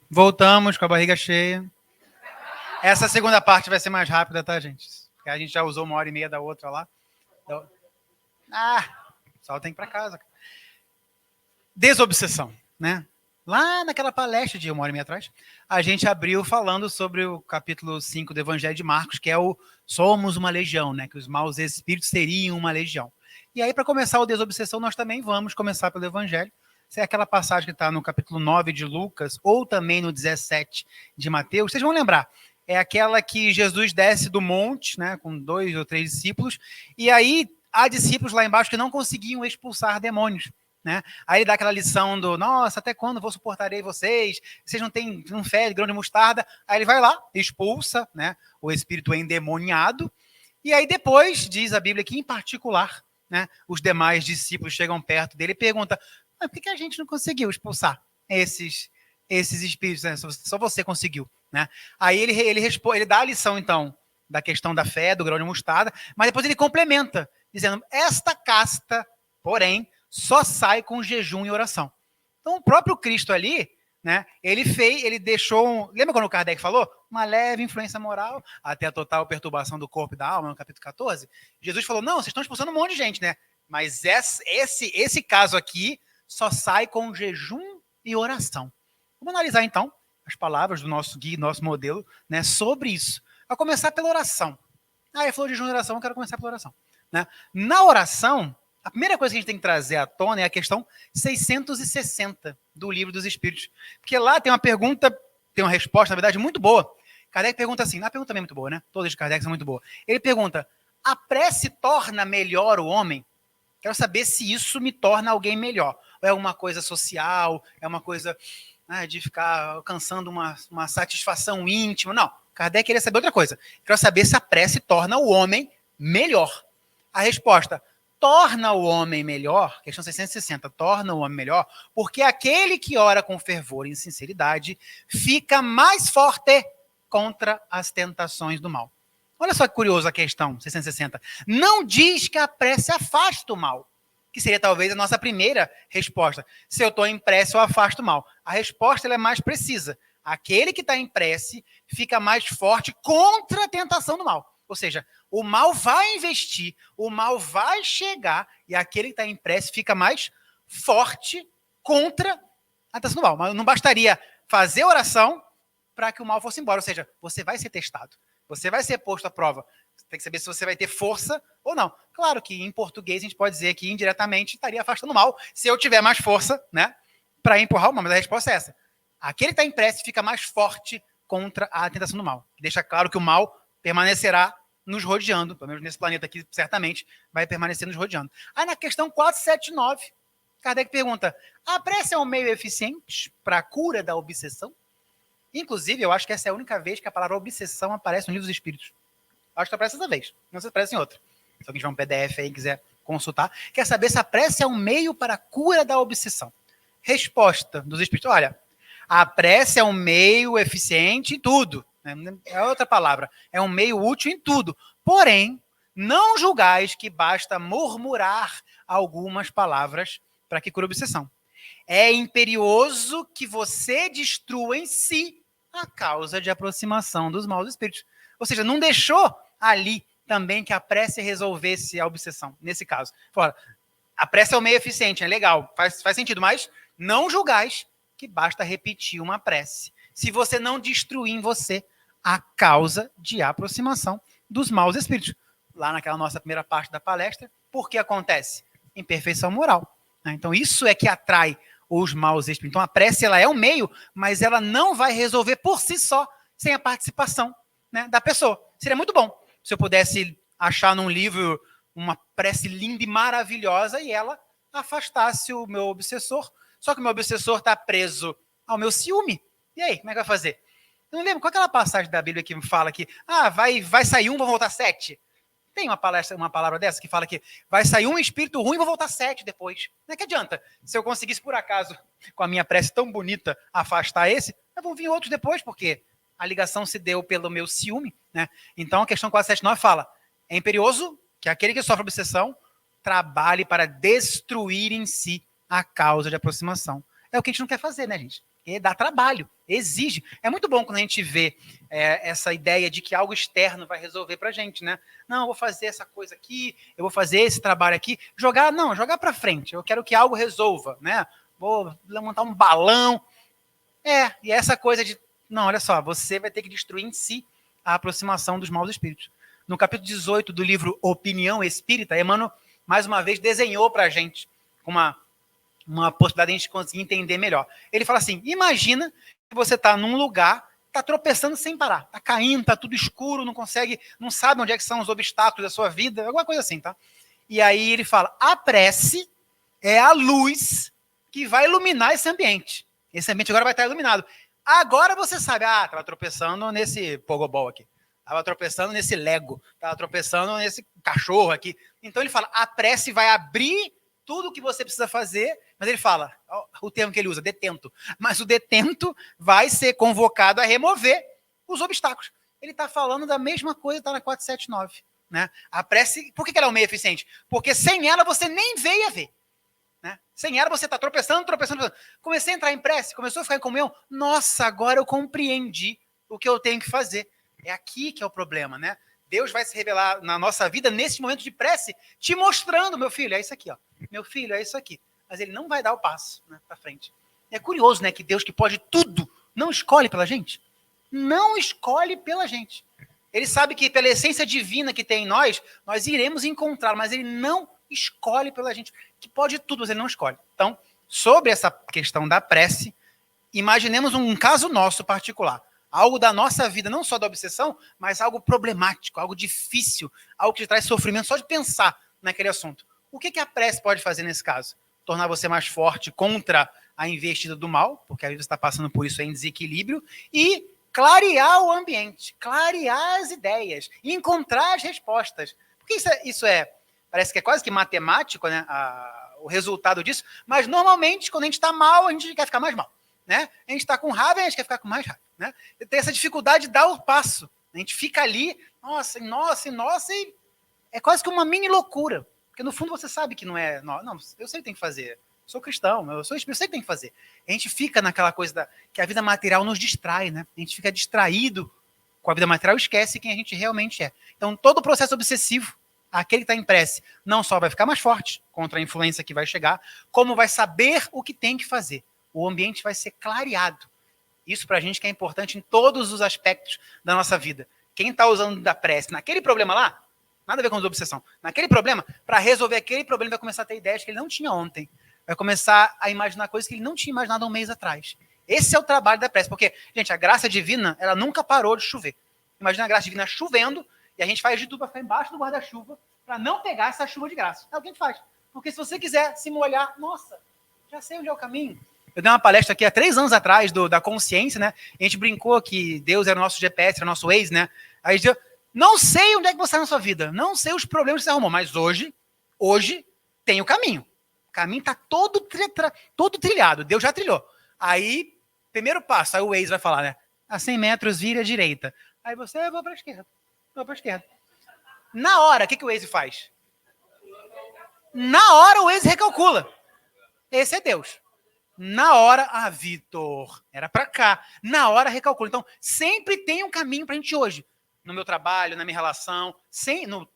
Voltamos com a barriga cheia. Essa segunda parte vai ser mais rápida, tá, gente? Porque a gente já usou 1h30 da outra lá. Então... só tem que ir pra casa. Desobsessão, né? Lá naquela palestra de 1h30 atrás, a gente abriu falando sobre o capítulo 5 do Evangelho de Marcos, que é o Somos uma Legião, né? Que os maus espíritos seriam uma legião. E aí, para começar o desobsessão, nós também vamos começar pelo Evangelho. Essa é aquela passagem que está no capítulo 9 de Lucas, ou também no 17 de Mateus. Vocês vão lembrar, é aquela que Jesus desce do monte, né? Com 2 ou 3 discípulos, e aí há discípulos lá embaixo que não conseguiam expulsar demônios. Né? Aí ele dá aquela lição do, nossa, até quando vou suportarei vocês? Vocês não têm fé de grão de mostarda? Aí ele vai lá, expulsa, né, o espírito endemoniado, e aí depois, diz a Bíblia que em particular, né, os demais discípulos chegam perto dele e perguntam, mas por que a gente não conseguiu expulsar esses espíritos? Né? Só você conseguiu. Né? Aí ele dá a lição, então, da questão da fé, do grão de mostarda, mas depois ele complementa, dizendo, esta casta, porém, só sai com jejum e oração. Então, o próprio Cristo ali, né, ele deixou, lembra quando o Kardec falou? Uma leve influência moral, até a total perturbação do corpo e da alma, no capítulo 14. Jesus falou, não, vocês estão expulsando um monte de gente, né? Mas esse caso aqui só sai com jejum e oração. Vamos analisar, então, as palavras do nosso guia, nosso modelo, né, sobre isso. A começar pela oração. Ele falou de jejum e oração, eu quero começar pela oração. Né? Na oração, a primeira coisa que a gente tem que trazer à tona é a questão 660 do Livro dos Espíritos. Porque lá tem uma pergunta, tem uma resposta, na verdade, muito boa. Kardec pergunta assim, a pergunta também é muito boa, né? Todas de Kardec são muito boas. Ele pergunta, a prece torna melhor o homem? Quero saber se isso me torna alguém melhor. Ou é uma coisa social, é uma coisa de ficar alcançando uma satisfação íntima. Não, Kardec queria saber outra coisa. Quero saber se a prece torna o homem melhor. A resposta, torna o homem melhor, questão 660, torna o homem melhor, porque aquele que ora com fervor e sinceridade fica mais forte contra as tentações do mal. Olha só que curioso a questão 660. Não diz que a prece afasta o mal, que seria talvez a nossa primeira resposta. Se eu estou em prece, eu afasto o mal. A resposta ela é mais precisa. Aquele que está em prece fica mais forte contra a tentação do mal. Ou seja, o mal vai investir, o mal vai chegar, e aquele que está em prece fica mais forte contra a tentação do mal. Mas não bastaria fazer oração para que o mal fosse embora. Ou seja, você vai ser testado, você vai ser posto à prova. Você tem que saber se você vai ter força ou não. Claro que em português a gente pode dizer que indiretamente estaria afastando o mal, se eu tiver mais força, né, para empurrar o mal. Mas a resposta é essa. Aquele que está em prece fica mais forte contra a tentação do mal. Deixa claro que o mal permanecerá nos rodeando, pelo menos nesse planeta aqui, certamente, vai permanecer nos rodeando. Aí na questão 479, Kardec pergunta, a prece é um meio eficiente para a cura da obsessão? Inclusive, eu acho que essa é a única vez que a palavra obsessão aparece no Livro dos Espíritos. Acho que aparece essa vez, não sei se aparece em outra. Se alguém tiver um PDF aí e quiser consultar, quer saber se a prece é um meio para a cura da obsessão. Resposta dos Espíritos, olha, a prece é um meio eficiente em tudo. É outra palavra. É um meio útil em tudo. Porém, não julgais que basta murmurar algumas palavras para que cure a obsessão. É imperioso que você destrua em si a causa de aproximação dos maus espíritos. Ou seja, não deixou ali também que a prece resolvesse a obsessão, nesse caso. Fora, a prece é um meio eficiente, é legal, faz sentido, mas não julgais que basta repetir uma prece. Se você não destruir em você a causa de aproximação dos maus espíritos. Lá naquela nossa primeira parte da palestra, por que acontece? Imperfeição moral. Então, isso é que atrai os maus espíritos. Então, a prece ela é um meio, mas ela não vai resolver por si só, sem a participação, né, da pessoa. Seria muito bom se eu pudesse achar num livro uma prece linda e maravilhosa e ela afastasse o meu obsessor. Só que o meu obsessor está preso ao meu ciúme. E aí, como é que vai fazer? Eu não lembro qual é aquela passagem da Bíblia que fala que vai sair vão voltar 7. Tem uma palavra dessa que fala que vai sair um espírito ruim e vão voltar 7 depois. Não é que adianta. Se eu conseguisse, por acaso, com a minha prece tão bonita, afastar esse, vão vir outros depois, porque a ligação se deu pelo meu ciúme. Né? Então, a questão 479 fala, é imperioso que aquele que sofre obsessão trabalhe para destruir em si a causa de aproximação. é o que a gente não quer fazer, né, gente? E dá trabalho, exige. É muito bom quando a gente vê essa ideia de que algo externo vai resolver pra gente, né? Não, eu vou fazer essa coisa aqui, eu vou fazer esse trabalho aqui. Jogar para frente. Eu quero que algo resolva, né? Vou montar um balão. E essa coisa de, não, olha só, você vai ter que destruir em si a aproximação dos maus espíritos. No capítulo 18 do livro Opinião Espírita, Emmanuel, mais uma vez, desenhou pra gente uma possibilidade de a gente conseguir entender melhor. Ele fala assim, imagina que você está num lugar, está tropeçando sem parar, está caindo, está tudo escuro, não sabe onde é que são os obstáculos da sua vida, alguma coisa assim, tá? E aí ele fala, a prece é a luz que vai iluminar esse ambiente. Esse ambiente agora vai estar iluminado. Agora você sabe, estava tropeçando nesse pogobol aqui, estava tropeçando nesse Lego, estava tropeçando nesse cachorro aqui. Então ele fala, a prece vai abrir tudo o que você precisa fazer, mas ele fala, o termo que ele usa, detento, mas o detento vai ser convocado a remover os obstáculos. Ele está falando da mesma coisa, está na 479. Né? A prece, por que ela é um meio eficiente? Porque sem ela você nem veio a ver. Né? Sem ela você está tropeçando. Comecei a entrar em prece, começou a ficar em comunhão, nossa, agora eu compreendi o que eu tenho que fazer. É aqui que é o problema, né? Deus vai se revelar na nossa vida nesse momento de prece, te mostrando, meu filho, é isso aqui, ó. Meu filho, é isso aqui. Mas ele não vai dar o passo, né, para frente. É curioso, né, que Deus, que pode tudo, não escolhe pela gente. Não escolhe pela gente. Ele sabe que pela essência divina que tem em nós iremos encontrá-lo, mas ele não escolhe pela gente. Que pode tudo, mas ele não escolhe. Então, sobre essa questão da prece, imaginemos um caso nosso particular. Algo da nossa vida, não só da obsessão, mas algo problemático, algo difícil, algo que traz sofrimento só de pensar naquele assunto. O que a prece pode fazer nesse caso? Tornar você mais forte contra a investida do mal, porque a vida está passando por isso em desequilíbrio, e clarear o ambiente, clarear as ideias, encontrar as respostas. Porque parece que é quase que matemático, né, o resultado disso, mas normalmente, quando a gente está mal, a gente quer ficar mais mal. Né? A gente está com raiva, a gente quer ficar com mais raiva. Né? Tem essa dificuldade de dar o passo. A gente fica ali, nossa, e é quase que uma mini loucura. Porque no fundo você sabe que não é. Não, eu sei o que tem que fazer. Sou cristão, eu sei o que tem que fazer. A gente fica naquela coisa que a vida material nos distrai, né? A gente fica distraído com a vida material e esquece quem a gente realmente é. Então, todo o processo obsessivo, aquele que está em prece, não só vai ficar mais forte contra a influência que vai chegar, como vai saber o que tem que fazer. O ambiente vai ser clareado. Isso para a gente que é importante em todos os aspectos da nossa vida. Quem está usando da prece naquele problema lá, nada a ver com a obsessão, naquele problema, para resolver aquele problema, vai começar a ter ideias que ele não tinha ontem. Vai começar a imaginar coisas que ele não tinha imaginado há um mês atrás. Esse é o trabalho da prece. Porque, gente, a graça divina, ela nunca parou de chover. Imagina a graça divina chovendo e a gente faz de tudo para ficar embaixo do guarda-chuva para não pegar essa chuva de graça. É o que a gente faz. Porque se você quiser se molhar, nossa, já sei onde é o caminho. Eu dei uma palestra aqui há 3 anos atrás da consciência, né? A gente brincou que Deus era o nosso GPS, era o nosso Waze, né? Aí a gente disse, não sei onde é que você está na sua vida, não sei os problemas que você arrumou, mas hoje tem o caminho. O caminho está todo trilhado, Deus já trilhou. Aí, primeiro passo, aí o Waze vai falar, né? A 100 metros, vira à direita. Aí você, eu vou para a esquerda. Na hora, o que o Waze faz? Na hora o Waze recalcula. Esse é Deus. Na hora, Vitor, era para cá. Na hora, recalcula. Então, sempre tem um caminho para a gente hoje. No meu trabalho, na minha relação,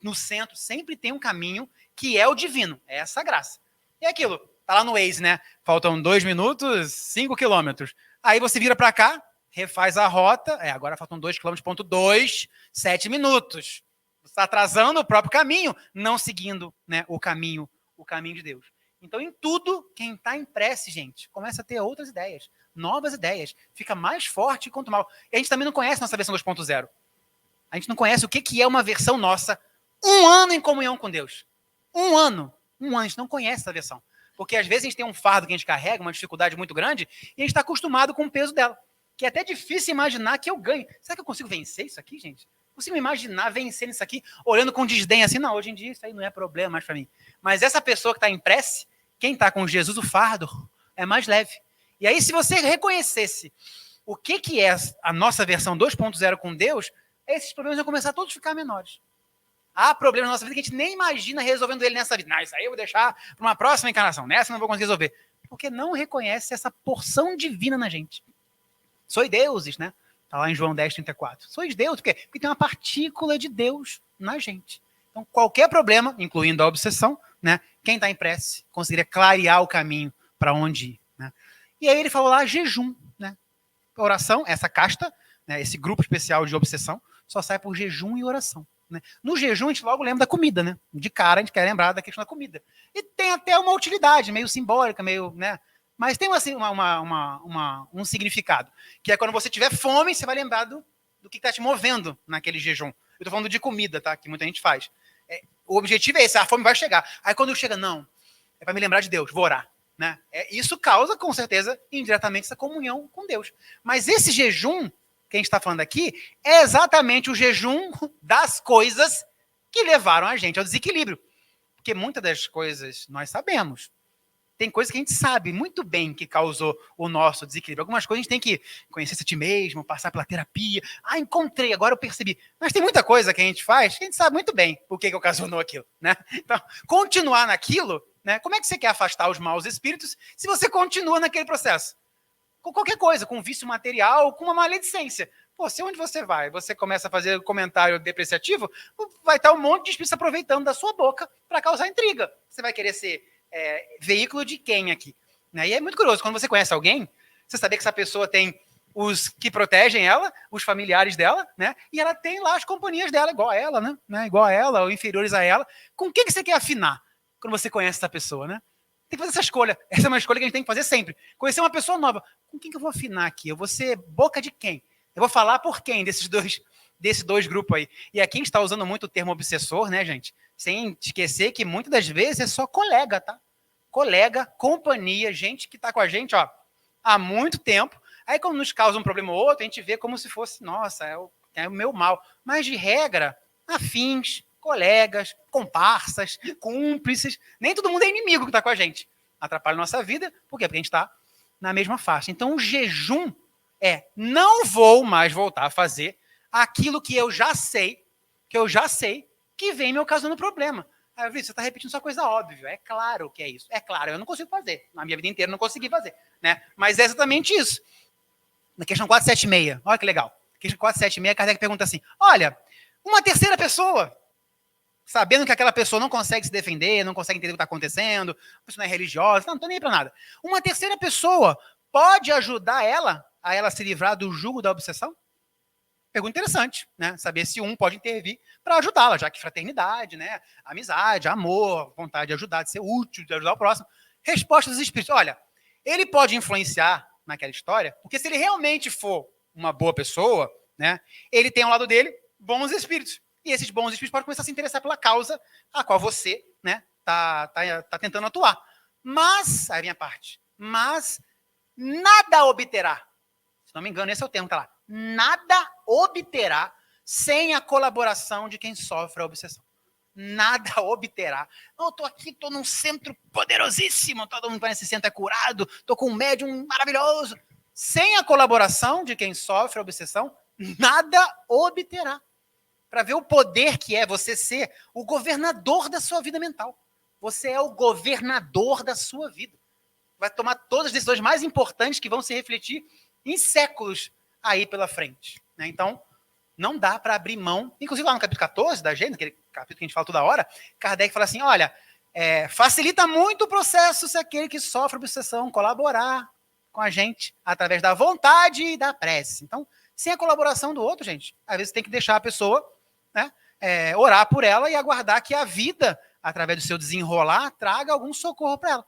no centro, sempre tem um caminho que é o divino. É essa graça. E é aquilo, tá lá no Waze, né? Faltam 2 minutos, 5 quilômetros. Aí você vira para cá, refaz a rota. Agora faltam 2 quilômetros, ponto 2, 7 minutos. Você está atrasando o próprio caminho, não seguindo, né, o caminho de Deus. Então, em tudo, quem está em prece, gente, começa a ter outras ideias, novas ideias, fica mais forte contra o mal. E a gente também não conhece nossa versão 2.0. A gente não conhece o que é uma versão nossa, 1 ano em comunhão com Deus. 1 ano, a gente não conhece essa versão. Porque às vezes a gente tem um fardo que a gente carrega, uma dificuldade muito grande, e a gente está acostumado com o peso dela. Que é até difícil imaginar que eu ganho. Será que eu consigo vencer isso aqui, gente? Consigo imaginar vencendo isso aqui, olhando com desdém assim, não, hoje em dia isso aí não é problema mais para mim. Mas essa pessoa que está em prece, quem está com Jesus, o fardo é mais leve. E aí, se você reconhecesse o que é a nossa versão 2.0 com Deus, esses problemas vão começar a todos ficar menores. Há problemas na nossa vida que a gente nem imagina resolvendo ele nessa vida. Não, isso aí eu vou deixar para uma próxima encarnação. Nessa eu não vou conseguir resolver. porque não reconhece essa porção divina na gente. Sois deuses, né? Está lá em João 10:34. Sois Deus, por quê? Porque tem uma partícula de Deus na gente. Então, qualquer problema, incluindo a obsessão, né? Quem está em prece conseguiria clarear o caminho para onde ir. Né? E aí ele falou lá jejum. Né? A oração, essa casta, né? Esse grupo especial de obsessão, só sai por jejum e oração. Né? No jejum, a gente logo lembra da comida. Né? De cara, a gente quer lembrar da questão da comida. E tem até uma utilidade, meio simbólica, meio... Né? Mas tem um significado, que é quando você tiver fome, você vai lembrar do que está te movendo naquele jejum. Eu estou falando de comida, tá? Que muita gente faz. O objetivo é esse, a fome vai chegar. Aí quando chega, não, é para me lembrar de Deus, vou orar. Né? Isso causa, com certeza, indiretamente, essa comunhão com Deus. Mas esse jejum que a gente está falando aqui é exatamente o jejum das coisas que levaram a gente ao desequilíbrio. Porque muitas das coisas nós sabemos. Tem coisas que a gente sabe muito bem que causou o nosso desequilíbrio. Algumas coisas a gente tem que conhecer-se a ti mesmo, passar pela terapia. Encontrei, agora eu percebi. Mas tem muita coisa que a gente faz que a gente sabe muito bem por que ocasionou aquilo. Né? Então, continuar naquilo, né? Como é que você quer afastar os maus espíritos se você continua naquele processo? Com qualquer coisa, com vício material, com uma maledicência. Pô, se onde você vai, você começa a fazer comentário depreciativo, vai estar um monte de espíritos aproveitando da sua boca para causar intriga. Você vai querer ser veículo de quem aqui? Né? E é muito curioso, quando você conhece alguém, você saber que essa pessoa tem os que protegem ela, os familiares dela, né? E ela tem lá as companhias dela, igual a ela, né? Igual a ela, ou inferiores a ela. Com quem que você quer afinar quando você conhece essa pessoa, né? Tem que fazer essa escolha. Essa é uma escolha que a gente tem que fazer sempre. Conhecer uma pessoa nova. Com quem que eu vou afinar aqui? Eu vou ser boca de quem? Eu vou falar por quem desses dois grupos aí? E aqui a gente está usando muito o termo obsessor, né, gente? Sem esquecer que muitas das vezes é só colega, tá? Colega, companhia, gente que está com a gente, ó, há muito tempo. Aí, quando nos causa um problema ou outro, a gente vê como se fosse, nossa, é o meu mal. Mas, de regra, afins, colegas, comparsas, cúmplices, nem todo mundo é inimigo que está com a gente. Atrapalha a nossa vida, por quê? Porque a gente está na mesma faixa. Então, o jejum não vou mais voltar a fazer aquilo que eu já sei, que vem me ocasionando problema. Aí, você está repetindo só coisa óbvia. É claro que é isso. É claro, eu não consigo fazer. Na minha vida inteira eu não consegui fazer. Né? Mas é exatamente isso. Na questão 476, olha que legal. Questão 476, Kardec pergunta assim, olha, uma terceira pessoa, sabendo que aquela pessoa não consegue se defender, não consegue entender o que está acontecendo, a pessoa não é religiosa, não estou nem aí para nada. Uma terceira pessoa pode ajudar ela a ela se livrar do jugo da obsessão? Pergunta interessante, né? Saber se um pode intervir para ajudá-la, já que fraternidade, né? Amizade, amor, vontade de ajudar, de ser útil, de ajudar o próximo. Resposta dos espíritos. Olha, ele pode influenciar naquela história, porque se ele realmente for uma boa pessoa, né? Ele tem ao lado dele bons espíritos. E esses bons espíritos podem começar a se interessar pela causa a qual você, né, tá tentando atuar. Mas, aí vem a parte, mas nada obterá. Se não me engano, esse é o termo, tá lá. Nada obterá sem a colaboração de quem sofre a obsessão. Nada obterá. Eu estou aqui, estou num centro poderosíssimo, todo mundo nesse centro é curado, estou com um médium maravilhoso. Sem a colaboração de quem sofre a obsessão, nada obterá. Para ver o poder que é você ser o governador da sua vida mental. Você é o governador da sua vida. Vai tomar todas as decisões mais importantes que vão se refletir em séculos aí pela frente. Né? Então, não dá para abrir mão. Inclusive, lá no capítulo 14 da agenda, aquele capítulo que a gente fala toda hora, Kardec fala assim, olha, facilita muito o processo se aquele que sofre obsessão colaborar com a gente através da vontade e da prece. Então, sem a colaboração do outro, gente, às vezes tem que deixar a pessoa, né, orar por ela e aguardar que a vida, através do seu desenrolar, traga algum socorro para ela.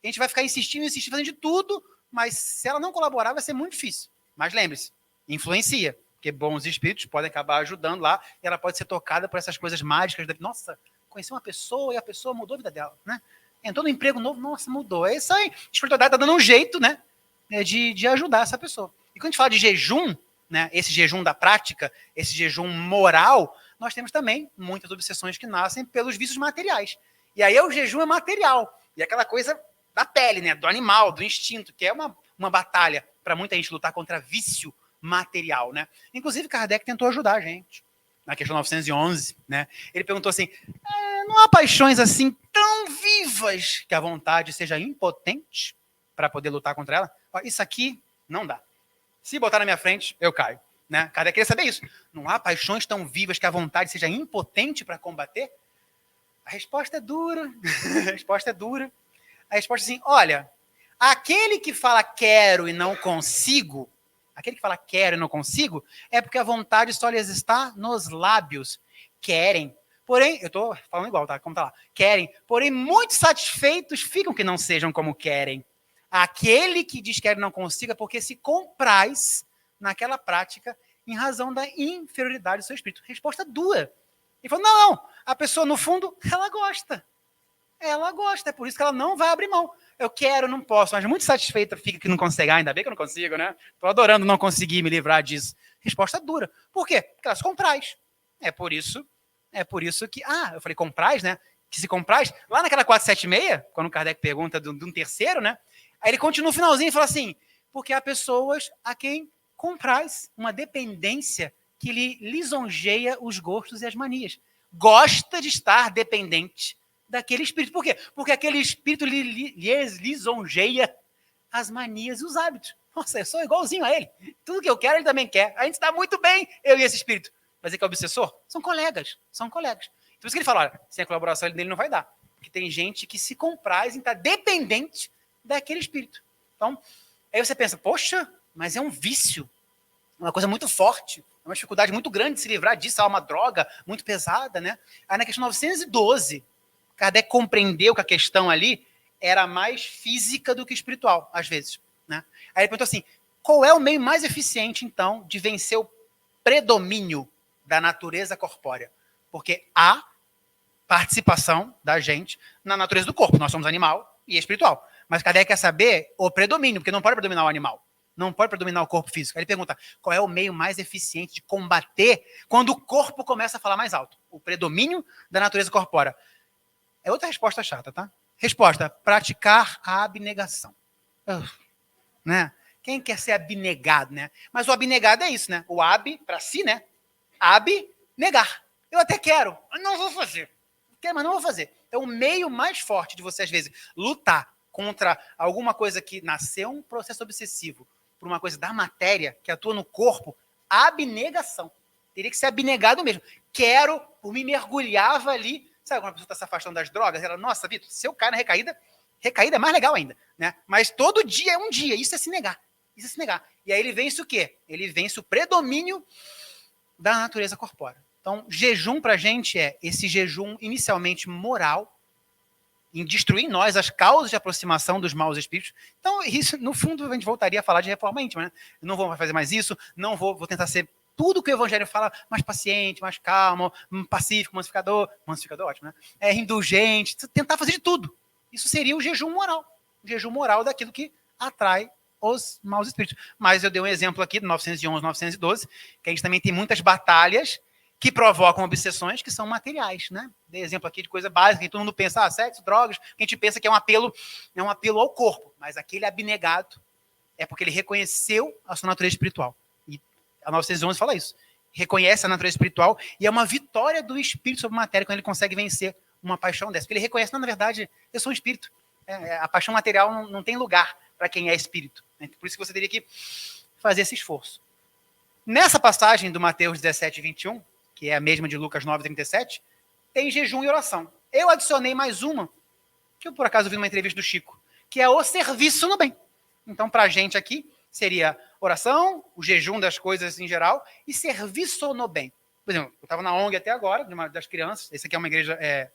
A gente vai ficar insistindo, fazendo de tudo, mas se ela não colaborar, vai ser muito difícil. Mas lembre-se, influencia, porque bons espíritos podem acabar ajudando lá, e ela pode ser tocada por essas coisas mágicas. Nossa, conheci uma pessoa e a pessoa mudou a vida dela, né? Entrou no emprego novo, nossa, mudou. É isso aí. A espiritualidade está dando um jeito, né, de ajudar essa pessoa. E quando a gente fala de jejum, né, esse jejum da prática, esse jejum moral, nós temos também muitas obsessões que nascem pelos vícios materiais. E aí o jejum é material. E aquela coisa da pele, né, do animal, do instinto, que é uma batalha para muita gente lutar contra vício material, né? Inclusive, Kardec tentou ajudar a gente na questão 911, né? Ele perguntou assim, não há paixões assim tão vivas que a vontade seja impotente? para poder lutar contra ela. Ó, isso aqui não dá. Se botar na minha frente, eu caio. Né? Kardec queria saber isso. Não há paixões tão vivas que a vontade seja impotente para combater? A resposta é dura. A resposta é dura. A resposta é assim, olha, aquele que fala quero e não consigo, é porque a vontade só lhes está nos lábios. Querem. Porém, eu estou falando igual, tá? Como tá lá. Querem. Porém, muito satisfeitos ficam que não sejam como querem. Aquele que diz quer e não consiga, porque se compraz naquela prática em razão da inferioridade do seu espírito. Resposta dura. Ele falou, não, a pessoa, no fundo, ela gosta. Ela gosta, é por isso que ela não vai abrir mão. Eu quero, não posso, mas muito satisfeita fica que não consegue. Ainda bem que eu não consigo, né? Estou adorando não conseguir me livrar disso. Resposta dura. Por quê? Porque ela se compraz. É por isso que... eu falei compraz, né? Que se compraz... Lá naquela 476, quando o Kardec pergunta de um terceiro, né? Aí ele continua no finalzinho e fala assim, porque há pessoas a quem compraz uma dependência que lhe lisonjeia os gostos e as manias. Gosta de estar dependente daquele espírito. Por quê? Porque aquele espírito lhes lisonjeia as manias e os hábitos. Nossa, eu sou igualzinho a ele. Tudo que eu quero, ele também quer. A gente está muito bem, eu e esse espírito. Mas é que é obsessor? São colegas. Por isso que ele fala, olha, sem a colaboração dele não vai dar. Porque tem gente que se compraz em estar dependente daquele espírito. Então, aí você pensa, poxa, mas é um vício. Uma coisa muito forte. É uma dificuldade muito grande de se livrar disso. É uma droga muito pesada, né? Aí na questão 912, Kardec compreendeu que a questão ali era mais física do que espiritual, às vezes. Né? Aí ele perguntou assim, qual é o meio mais eficiente, então, de vencer o predomínio da natureza corpórea? Porque há participação da gente na natureza do corpo. Nós somos animal e espiritual. Mas Kardec quer saber o predomínio, porque não pode predominar o animal. Não pode predominar o corpo físico. Aí ele pergunta, qual é o meio mais eficiente de combater quando o corpo começa a falar mais alto? O predomínio da natureza corpórea. É outra resposta chata, tá? Resposta, praticar a abnegação. Né? Quem quer ser abnegado, né? Mas o abnegado é isso, né? O ab, para si, né? Abnegar. Eu até quero, mas não vou fazer. Quero, mas não vou fazer. É o meio mais forte de você, às vezes, lutar contra alguma coisa que nasceu um processo obsessivo, por uma coisa da matéria, que atua no corpo, abnegação. Teria que ser abnegado mesmo. Quero, por me mergulhava ali. Sabe quando a pessoa está se afastando das drogas? Ela, nossa, Vitor, se eu cair na recaída é mais legal ainda. Né? Mas todo dia é um dia. Isso é se negar. E aí ele vence o quê? Ele vence o predomínio da natureza corpórea. Então, jejum para a gente é esse jejum inicialmente moral, em destruir em nós as causas de aproximação dos maus espíritos. Então, isso, no fundo, a gente voltaria a falar de reforma íntima, né? Eu não vou fazer mais isso, não vou tentar ser tudo que o Evangelho fala, mais paciente, mais calmo, pacífico, mancificador, ótimo, né? Indulgente, tentar fazer de tudo. Isso seria o jejum moral daquilo que atrai os maus espíritos. Mas eu dei um exemplo aqui, de 911, 912, que a gente também tem muitas batalhas que provocam obsessões que são materiais, né? Dei exemplo aqui de coisa básica, que todo mundo pensa, sexo, drogas, que a gente pensa que é um apelo ao corpo, mas aquele abnegado é porque ele reconheceu a sua natureza espiritual. E a 911 fala isso. Reconhece a natureza espiritual e é uma vitória do espírito sobre a matéria quando ele consegue vencer uma paixão dessa. Porque ele reconhece, não, na verdade, eu sou um espírito. A paixão material não tem lugar para quem é espírito. Por isso que você teria que fazer esse esforço. Nessa passagem do Mateus 17, 21, que é a mesma de Lucas 9, 37, tem jejum e oração. Eu adicionei mais uma, que eu por acaso vi numa entrevista do Chico, que é o serviço no bem. Então, para a gente aqui, seria oração, o jejum das coisas em geral, e serviço no bem. Por exemplo, eu estava na ONG até agora, de uma das crianças, esse aqui é uma igreja, é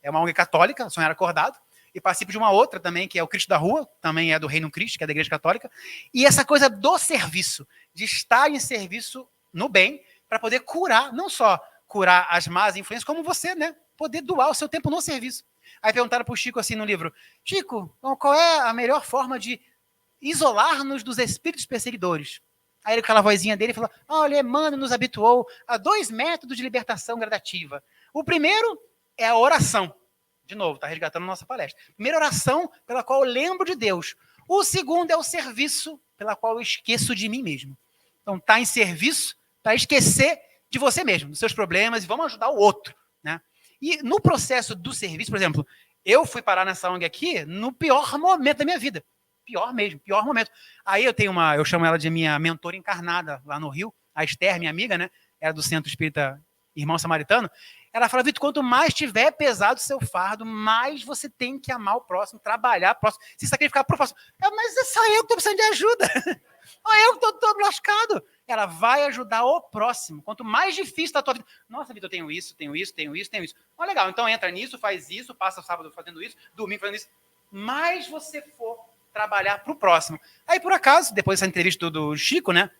uma ONG católica, Sonhar Acordado, e participo de uma outra também, que é o Cristo da Rua, também é do Reino Cristo, que é da Igreja Católica, e essa coisa do serviço, de estar em serviço no bem, para poder curar, não só curar as más influências, como você, né? Poder doar o seu tempo no serviço. Aí perguntaram para o Chico assim no livro, Chico, qual é a melhor forma de isolar-nos dos espíritos perseguidores? Aí ele, com aquela vozinha dele, falou, olha, Emmanuel nos habituou a 2 métodos de libertação gradativa. O primeiro é a oração. De novo, está resgatando a nossa palestra. Primeira oração pela qual eu lembro de Deus. O segundo é o serviço pela qual eu esqueço de mim mesmo. Então, está em serviço para esquecer de você mesmo, dos seus problemas, e vamos ajudar o outro. Né? E no processo do serviço, por exemplo, eu fui parar nessa ONG aqui no pior momento da minha vida. pior mesmo, pior momento. Aí eu chamo ela de minha mentora encarnada lá no Rio, a Esther, minha amiga, né? Era do Centro Espírita Irmão Samaritano. Ela fala, Vitor, quanto mais tiver pesado o seu fardo, mais você tem que amar o próximo, trabalhar o próximo, se sacrificar pro próximo. Mas é só eu que estou precisando de ajuda. Olha eu que estou todo lascado. Ela vai ajudar o próximo. Quanto mais difícil está a tua vida. Nossa, Vitor, eu tenho isso. Olha, legal, então entra nisso, faz isso, passa o sábado fazendo isso, domingo fazendo isso. Mais você for trabalhar para o próximo. Aí, por acaso, depois dessa entrevista do Chico, né?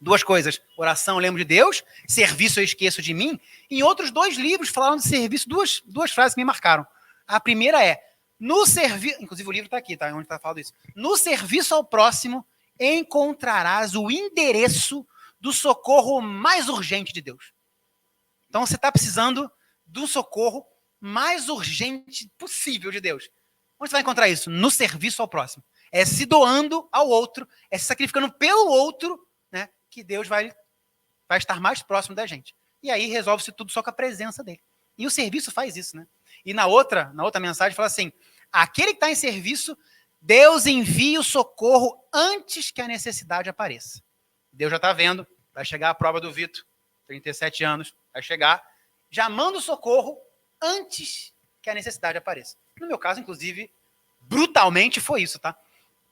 Duas coisas, oração eu lembro de Deus, serviço eu esqueço de mim. Em outros 2 livros falaram de serviço, duas frases que me marcaram. A primeira é, no serviço, inclusive o livro está aqui, tá? Onde está falando isso. No serviço ao próximo, encontrarás o endereço do socorro mais urgente de Deus. Então você está precisando do socorro mais urgente possível de Deus. Onde você vai encontrar isso? No serviço ao próximo. É se doando ao outro, é se sacrificando pelo outro, né? Que Deus vai estar mais próximo da gente. E aí resolve-se tudo só com a presença dele. E o serviço faz isso, né? E na outra mensagem fala assim, aquele que está em serviço, Deus envia o socorro antes que a necessidade apareça. Deus já está vendo, vai chegar a prova do Vitor, 37 anos, vai chegar, já manda o socorro antes que a necessidade apareça. No meu caso, inclusive, brutalmente foi isso, tá?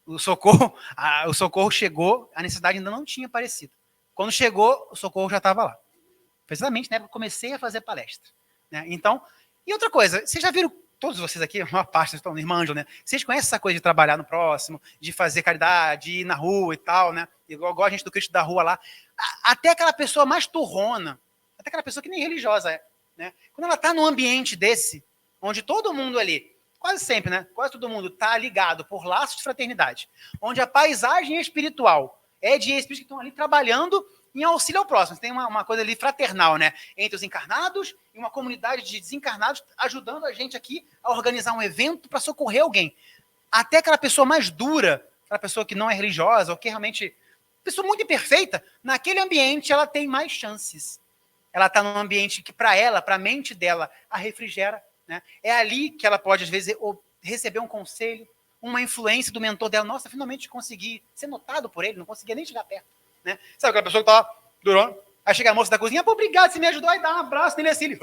O socorro chegou, a necessidade ainda não tinha aparecido. Quando chegou, o socorro já estava lá. Precisamente na época que eu comecei a fazer palestra. Né? Então, e outra coisa, vocês já viram, todos vocês aqui, a maior parte, estão irmã Ângela, né? Vocês conhecem essa coisa de trabalhar no próximo, de fazer caridade, de ir na rua e tal, né? Igual a gente do Cristo da rua lá. Até aquela pessoa mais turrona, até aquela pessoa que nem religiosa é, né? Quando ela está num ambiente desse, onde todo mundo ali, quase sempre, né? Quase todo mundo está ligado por laços de fraternidade, onde a paisagem espiritual é de espíritos que estão ali trabalhando em auxílio ao próximo. Tem uma coisa ali fraternal, né? Entre os encarnados e uma comunidade de desencarnados ajudando a gente aqui a organizar um evento para socorrer alguém. Até aquela pessoa mais dura, aquela pessoa que não é religiosa, ou que realmente... pessoa muito imperfeita, naquele ambiente ela tem mais chances. Ela está num ambiente que, para ela, para a mente dela, a refrigera. Né? É ali que ela pode, às vezes, receber um conselho, uma influência do mentor dela. Nossa, finalmente consegui ser notado por ele, não conseguia nem chegar perto. Né? Sabe aquela pessoa que está durando? Aí chega a moça da cozinha, pô, obrigado, você me ajudou, aí dá um abraço nele assim, ele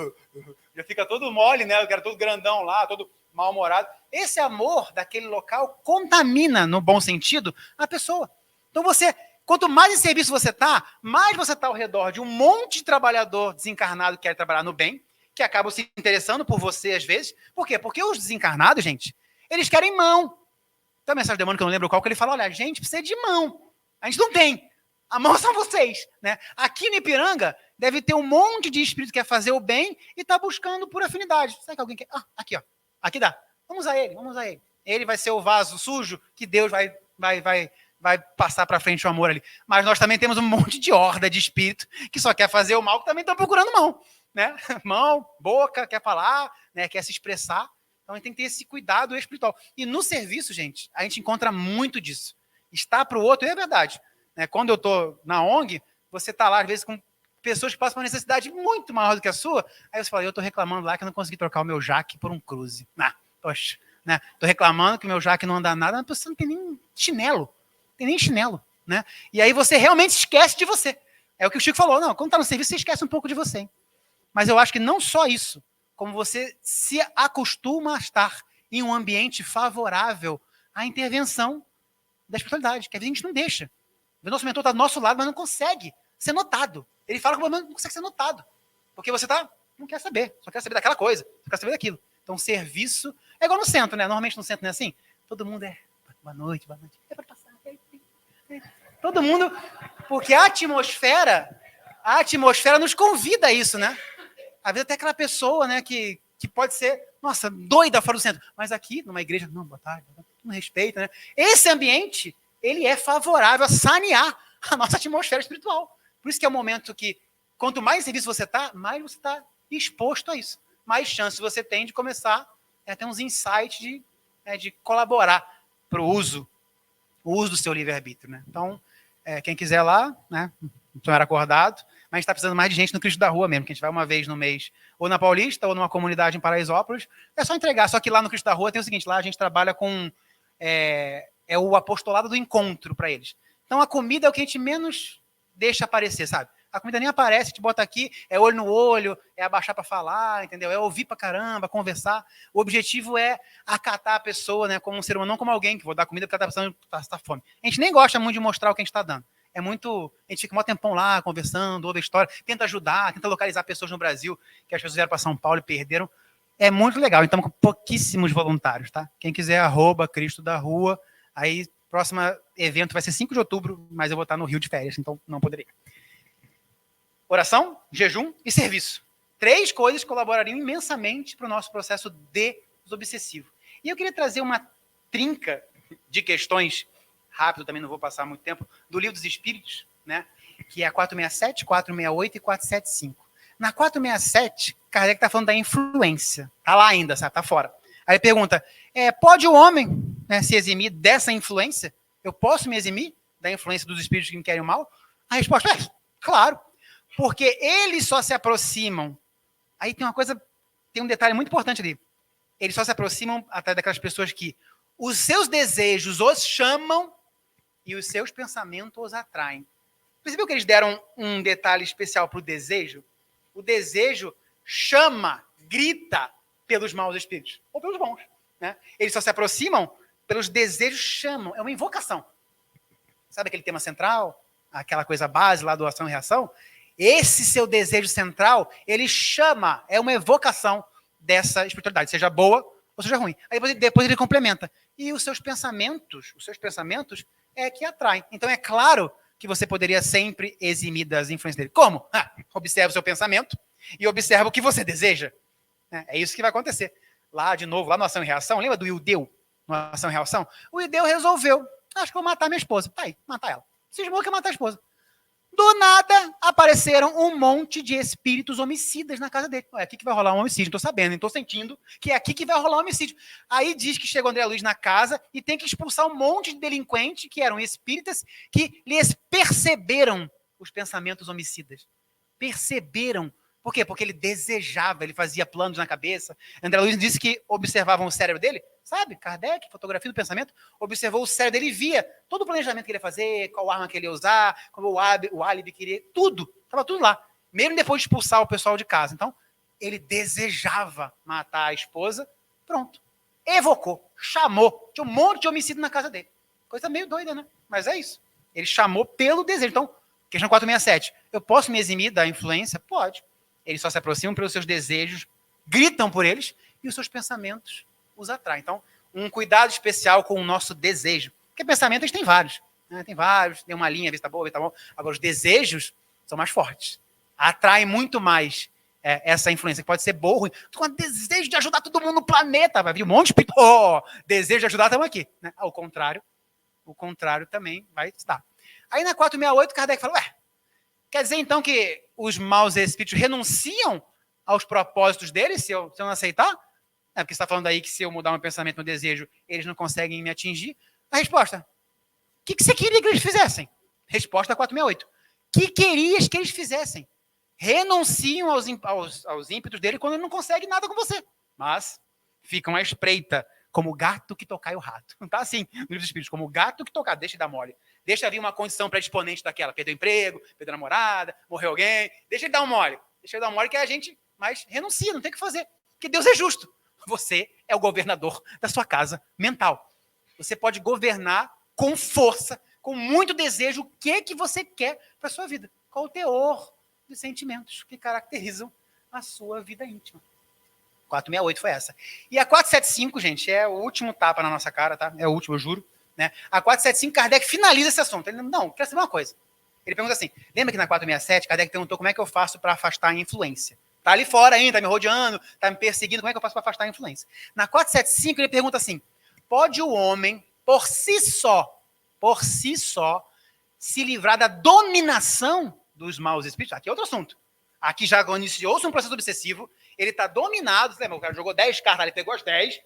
já fica todo mole, né? O cara todo grandão lá, todo mal-humorado. Esse amor daquele local contamina, no bom sentido, a pessoa. Então quanto mais em serviço você está, mais você está ao redor de um monte de trabalhador desencarnado que quer trabalhar no bem, que acabam se interessando por você às vezes. Por quê? Porque os desencarnados, gente, eles querem mão. Tem uma mensagem do demônio que eu não lembro qual, que ele fala, olha, a gente precisa de mão. A gente não tem. A mão são vocês. Né? Aqui no Ipiranga, deve ter um monte de espírito que quer fazer o bem e está buscando por afinidade. Sabe que alguém quer? Ah, aqui, ó. Aqui dá. Vamos a ele. Ele vai ser o vaso sujo que Deus vai passar para frente o amor ali. Mas nós também temos um monte de horda de espírito que só quer fazer o mal, que também estão procurando mão. Né? Mão, boca, quer falar, né? Quer se expressar. Então a gente tem que ter esse cuidado espiritual. E no serviço, gente, a gente encontra muito disso. Estar para o outro, é verdade. Né? Quando eu estou na ONG, você está lá, às vezes, com pessoas que passam por uma necessidade muito maior do que a sua. Aí você fala, eu estou reclamando lá que eu não consegui trocar o meu jaque por um cruze. Poxa, né? Estou reclamando que o meu jaque não anda nada, mas você não tem nem chinelo. Né? E aí você realmente esquece de você. É o que o Chico falou, não, quando está no serviço, você esquece um pouco de você. Hein? Mas eu acho que não só isso, como você se acostuma a estar em um ambiente favorável à intervenção da espiritualidade, que às vezes a gente não deixa. O nosso mentor está do nosso lado, mas não consegue ser notado. Ele fala que o não consegue ser notado. Porque você não quer saber, só quer saber daquela coisa, só quer saber daquilo. Então, serviço é igual no centro, né? Normalmente no centro não é assim. Todo mundo é boa noite. É para passar. Todo mundo, porque a atmosfera nos convida a isso, né? Às vezes até aquela pessoa, né, que pode ser, nossa, doida fora do centro. Mas aqui, numa igreja, não, boa tarde, não respeita, né? Esse ambiente, ele é favorável a sanear a nossa atmosfera espiritual. Por isso que é o momento que, quanto mais em serviço você está, mais você está exposto a isso. Mais chance você tem de começar a ter uns insights de colaborar para o uso do seu livre-arbítrio. Né? Então, quem quiser lá, né, não era acordado, mas a gente está precisando mais de gente no Cristo da Rua mesmo, que a gente vai uma vez no mês, ou na Paulista, ou numa comunidade em Paraisópolis, é só entregar. Só que lá no Cristo da Rua tem o seguinte, lá a gente trabalha com É o apostolado do encontro para eles. Então a comida é o que a gente menos deixa aparecer, sabe? A comida nem aparece, a gente bota aqui, é olho no olho, é abaixar para falar, entendeu? É ouvir para caramba, conversar. O objetivo é acatar a pessoa, né, como um ser humano, não como alguém que vou dar comida porque ela está precisando, tá fome. A gente nem gosta muito de mostrar o que a gente está dando. É muito. A gente fica um tempão lá conversando, ouve a história, tenta ajudar, tenta localizar pessoas no Brasil, que as pessoas vieram para São Paulo e perderam. É muito legal. Então, com pouquíssimos voluntários, tá? Quem quiser, @Cristo da Rua. Aí, próximo evento vai ser 5 de outubro, mas eu vou estar no Rio de férias, então não poderia. Oração, jejum e serviço. 3 coisas colaborariam imensamente para o nosso processo desobsessivo. E eu queria trazer uma trinca de questões, rápido, também não vou passar muito tempo, do Livro dos Espíritos, né? Que é a 467, 468 e 475. Na 467, Kardec está falando da influência. Está lá ainda, sabe? Está fora. Aí ele pergunta, pode o homem, né, se eximir dessa influência? Eu posso me eximir da influência dos espíritos que me querem o mal? A resposta é, claro. Porque eles só se aproximam. Aí tem um detalhe muito importante ali. Eles só se aproximam até daquelas pessoas que os seus desejos os chamam e os seus pensamentos os atraem. Percebeu que eles deram um detalhe especial para o desejo? O desejo chama, grita pelos maus espíritos, ou pelos bons. Né? Eles só se aproximam pelos desejos chamam. É uma invocação. Sabe aquele tema central? Aquela coisa base lá do ação e reação? Esse seu desejo central, ele chama, é uma evocação dessa espiritualidade, seja boa ou seja ruim. Aí depois ele complementa. E os seus pensamentos é que atraem. Então é claro que você poderia sempre eximir das influências dele. Como? Observa o seu pensamento e observa o que você deseja. É isso que vai acontecer. Lá, de novo, lá no Ação e Reação, lembra do Ildeu? No Ação e Reação? O Ildeu resolveu, acho que vou matar minha esposa. Tá aí, matar ela. Cismou que ia matar a esposa. Do nada, apareceram um monte de espíritos homicidas na casa dele. É aqui que vai rolar um homicídio, não tô sabendo, não tô sentindo que é aqui que vai rolar um homicídio. Aí diz que chegou André Luiz na casa e tem que expulsar um monte de delinquentes que eram espíritas que lhes perceberam os pensamentos homicidas. Perceberam. Por quê? Porque ele desejava, ele fazia planos na cabeça. André Luiz disse que observavam o cérebro dele, sabe? Kardec, fotografia do pensamento, observou o cérebro dele e via todo o planejamento que ele ia fazer, qual arma que ele ia usar, como o álibi que ele ia, tudo. Estava tudo lá. Mesmo depois de expulsar o pessoal de casa. Então, ele desejava matar a esposa, pronto. Evocou, chamou. Tinha um monte de homicídio na casa dele. Coisa meio doida, né? Mas é isso. Ele chamou pelo desejo. Então, questão 467. Eu posso me eximir da influência? Pode. Eles só se aproximam pelos seus desejos, gritam por eles, e os seus pensamentos os atraem. Então, um cuidado especial com o nosso desejo. Porque pensamento a gente tem vários. Né? Tem vários, tem uma linha, vê se tá boa, vê se tá bom. Agora, os desejos são mais fortes. Atraem muito mais essa influência, que pode ser boa ou ruim. Tô com desejo de ajudar todo mundo no planeta. Vai vir um monte de espírito. Desejo de ajudar, estamos aqui. Né? Ao contrário, o contrário também vai estar. Aí na 468, Kardec fala, quer dizer, então, que os maus espíritos renunciam aos propósitos deles, se eu não aceitar? Porque você está falando aí que se eu mudar meu pensamento, meu desejo, eles não conseguem me atingir. A resposta, o que você queria que eles fizessem? Resposta 468. O que querias que eles fizessem? Renunciam aos ímpetos dele quando ele não consegue nada com você. Mas ficam à espreita, como o gato que tocai o rato. Não está assim no livro dos espíritos, como o gato que tocar, deixa ele dar mole. Deixa vir uma condição predisponente daquela, perdeu o emprego, perdeu a namorada, morreu alguém, deixa ele dar um mole. Deixa ele dar um mole que a gente mais renuncia, não tem o que fazer. Porque Deus é justo. Você é o governador da sua casa mental. Você pode governar com força, com muito desejo, o que você quer para a sua vida. Qual o teor dos sentimentos que caracterizam a sua vida íntima. 468 foi essa. E a 475, gente, é o último tapa na nossa cara, tá? É o último, eu juro. Né? A 475, Kardec finaliza esse assunto. Ele não, quer saber uma coisa. Ele pergunta assim, lembra que na 467, Kardec perguntou como é que eu faço para afastar a influência? Tá ali fora ainda, tá me rodeando, tá me perseguindo, como é que eu faço para afastar a influência? Na 475, ele pergunta assim, pode o homem, por si só, se livrar da dominação dos maus espíritos? Aqui é outro assunto. Aqui já iniciou-se um processo obsessivo, ele está dominado, lembra, o cara jogou 10 cartas, ele pegou as 10,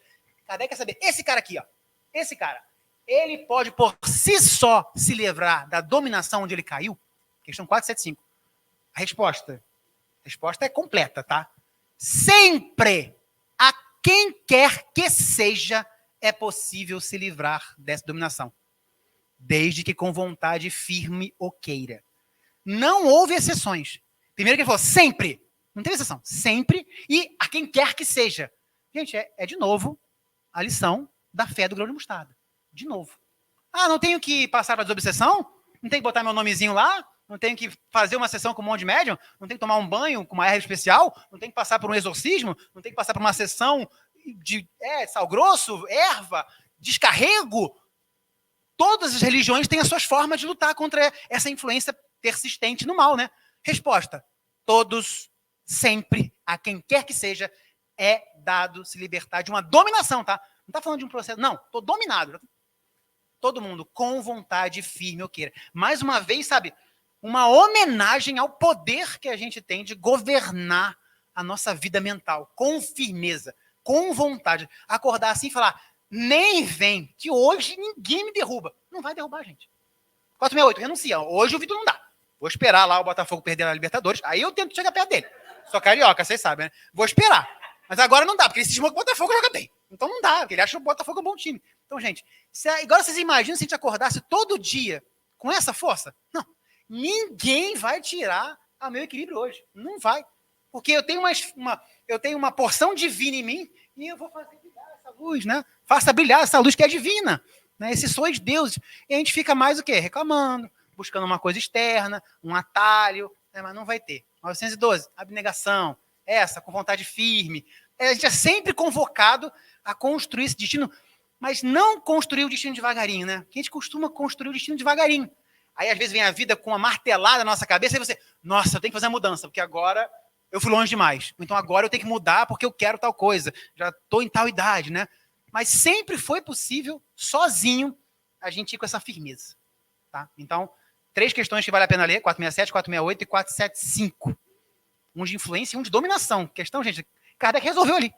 Kardec quer saber, esse cara aqui, ó, esse cara, ele pode por si só se livrar da dominação onde ele caiu? Questão 475. A resposta é completa, tá? Sempre, a quem quer que seja, é possível se livrar dessa dominação, desde que com vontade firme o queira. Não houve exceções. Primeiro que ele falou, sempre. Não teve exceção. Sempre e a quem quer que seja. Gente, é de novo a lição da fé do grão de mostarda. De novo. Ah, não tenho que passar para desobsessão? Não tenho que botar meu nomezinho lá? Não tenho que fazer uma sessão com um monte de médium? Não tenho que tomar um banho com uma erva especial? Não tenho que passar por um exorcismo? Não tenho que passar por uma sessão de sal grosso, erva, descarrego? Todas as religiões têm as suas formas de lutar contra essa influência persistente no mal, né? Resposta: todos, sempre, a quem quer que seja, é dado se libertar de uma dominação, tá? Não está falando de um processo, não, estou dominado. Todo mundo com vontade firme ou queira. Mais uma vez, sabe, uma homenagem ao poder que a gente tem de governar a nossa vida mental, com firmeza, com vontade. Acordar assim e falar, nem vem, que hoje ninguém me derruba. Não vai derrubar, gente. 468, renuncia. Hoje o Vitor não dá. Vou esperar lá o Botafogo perder na Libertadores, aí eu tento chegar perto dele. Sou carioca, vocês sabem, né? Vou esperar. Mas agora não dá, porque ele cismou que o Botafogo joga bem. Então não dá, porque ele acha que o Botafogo é um bom time. Então, gente, agora vocês imaginam se a gente acordasse todo dia com essa força? Não. Ninguém vai tirar o meu equilíbrio hoje. Não vai. Porque eu tenho uma porção divina em mim e eu vou fazer brilhar essa luz, né? Faça brilhar essa luz que é divina. Né? Esse sois Deus. E a gente fica mais o quê? Reclamando, buscando uma coisa externa, um atalho, né? Mas não vai ter. 912, abnegação, essa, com vontade firme. A gente é sempre convocado a construir esse destino, mas não construir o destino devagarinho, né? Porque a gente costuma construir o destino devagarinho. Aí, às vezes, vem a vida com uma martelada na nossa cabeça e você, nossa, eu tenho que fazer a mudança, porque agora eu fui longe demais. Então, agora eu tenho que mudar porque eu quero tal coisa. Já estou em tal idade, né? Mas sempre foi possível, sozinho, a gente ir com essa firmeza. Tá? Então, 3 questões que vale a pena ler, 467, 468 e 475. Um de influência e um de dominação. Questão, gente, Kardec resolveu ali.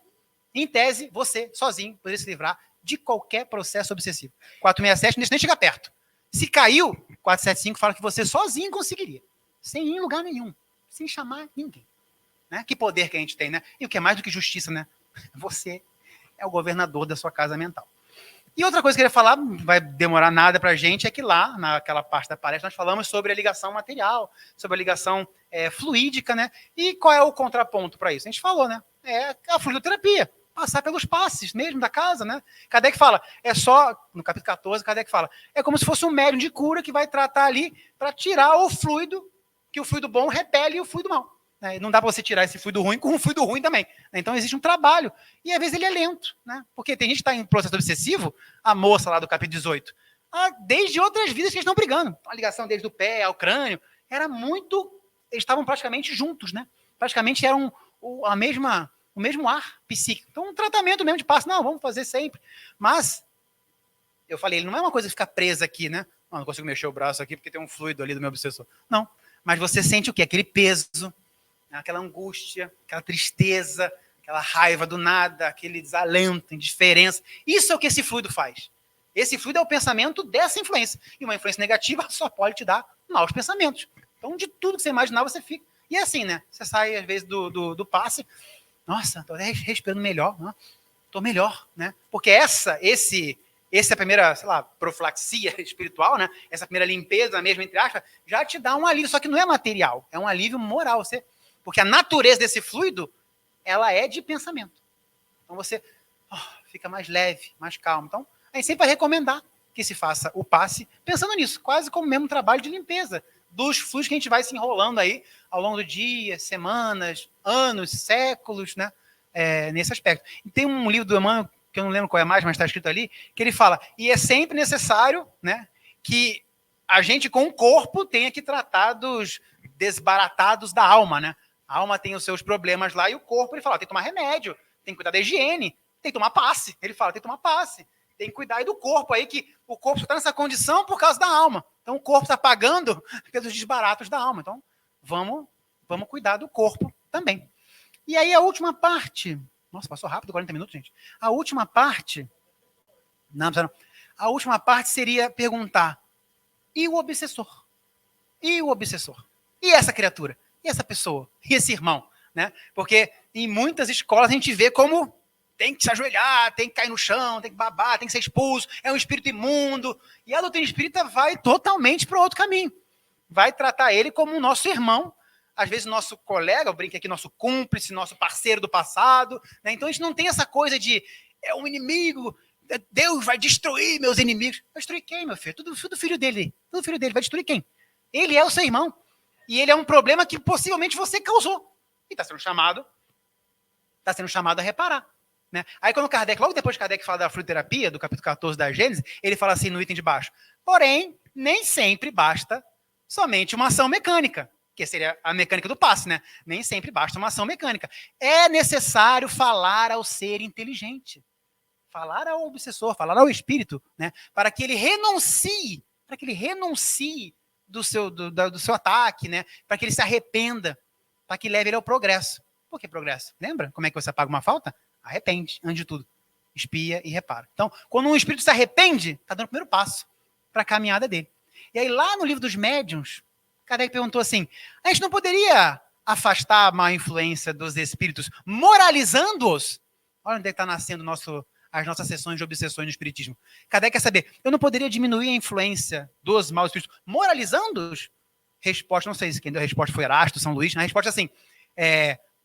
Em tese, você, sozinho, poderia se livrar de qualquer processo obsessivo. 467 não deixa nem chegar perto. Se caiu, 475 fala que você sozinho conseguiria. Sem ir em lugar nenhum. Sem chamar ninguém. Né? Que poder que a gente tem, né? E o que é mais do que justiça, né? Você é o governador da sua casa mental. E outra coisa que eu queria falar, não vai demorar nada pra gente, é que lá, naquela parte da palestra, nós falamos sobre a ligação material, sobre a ligação fluídica, né? E qual é o contraponto para isso? A gente falou, né? É a fluidoterapia. Passar pelos passes mesmo da casa, né? Kardec fala, no capítulo 14, Kardec fala, é como se fosse um médium de cura que vai tratar ali para tirar o fluido, que o fluido bom repele o fluido mal. Né? Não dá para você tirar esse fluido ruim com um fluido ruim também. Né? Então existe um trabalho. E às vezes ele é lento, né? Porque tem gente que está em processo obsessivo, a moça lá do capítulo 18, desde outras vidas que eles estão brigando. A ligação deles do pé ao crânio era muito. Eles estavam praticamente juntos, né? Praticamente eram o mesmo ar psíquico. Então, um tratamento mesmo de passo. Não, vamos fazer sempre. Mas, eu falei, ele não é uma coisa que fica presa aqui, né? Não consigo mexer o braço aqui porque tem um fluido ali do meu obsessor. Não. Mas você sente o quê? Aquele peso, aquela angústia, aquela tristeza, aquela raiva do nada, aquele desalento, indiferença. Isso é o que esse fluido faz. Esse fluido é o pensamento dessa influência. E uma influência negativa só pode te dar maus pensamentos. Então, de tudo que você imaginar, você fica. E é assim, né? Você sai, às vezes, do passe. Nossa, estou até respirando melhor. Estou melhor, né? Porque essa é a primeira, sei lá, profilaxia espiritual, né? Essa primeira limpeza mesmo, entre aspas, já te dá um alívio. Só que não é material, é um alívio moral. Porque a natureza desse fluido, ela é de pensamento. Então você fica mais leve, mais calmo. Então, a gente sempre vai recomendar que se faça o passe pensando nisso, quase como mesmo trabalho de limpeza dos fluidos que a gente vai se enrolando aí ao longo do dia, semanas, anos, séculos, né? Nesse aspecto. E tem um livro do Emmanuel, que eu não lembro qual é mais, mas está escrito ali, que ele fala, e é sempre necessário, né, que a gente com o corpo tenha que tratar dos desbaratados da alma, né? A alma tem os seus problemas lá e o corpo, ele fala, tem que tomar remédio, tem que cuidar da higiene, tem que tomar passe. Ele fala, tem que tomar passe. Tem que cuidar aí do corpo aí, que o corpo está nessa condição por causa da alma. Então o corpo está pagando pelos desbaratos da alma. Então vamos cuidar do corpo também. E aí a última parte... Nossa, passou rápido, 40 minutos, gente. A última parte... Não. A última parte seria perguntar, e o obsessor? E o obsessor? E essa criatura? E essa pessoa? E esse irmão? Né? Porque em muitas escolas a gente vê como tem que se ajoelhar, tem que cair no chão, tem que babar, tem que ser expulso, é um espírito imundo. E a doutrina espírita vai totalmente para outro caminho. Vai tratar ele como um nosso irmão, às vezes nosso colega, eu brinco aqui, nosso cúmplice, nosso parceiro do passado. Né? Então a gente não tem essa coisa de é um inimigo, Deus vai destruir meus inimigos. Vai destruir quem, meu filho? Tudo filho dele. Tudo filho dele. Vai destruir quem? Ele é o seu irmão. E ele é um problema que possivelmente você causou. E está sendo chamado a reparar. Né? Aí quando Kardec, logo depois que Kardec fala da frutoterapia, do capítulo 14 da Gênesis, ele fala assim no item de baixo, porém, nem sempre basta somente uma ação mecânica, que seria a mecânica do passe, né? Nem sempre basta uma ação mecânica. É necessário falar ao ser inteligente, falar ao obsessor, falar ao espírito, né? Para que ele renuncie do seu ataque, né? Para que ele se arrependa, para que leve ele ao progresso. Por que progresso? Lembra como é que você apaga uma falta? Arrepende, antes de tudo. Espia e repara. Então, quando um espírito se arrepende, está dando o primeiro passo para a caminhada dele. E aí, lá no livro dos médiuns, Kardec perguntou assim, a gente não poderia afastar a má influência dos espíritos moralizando-os? Olha onde está nascendo as nossas sessões de obsessões no espiritismo. Kardec quer saber, eu não poderia diminuir a influência dos maus espíritos moralizando-os? Resposta, não sei se quem deu a resposta foi Erasto, São Luís. A resposta é assim,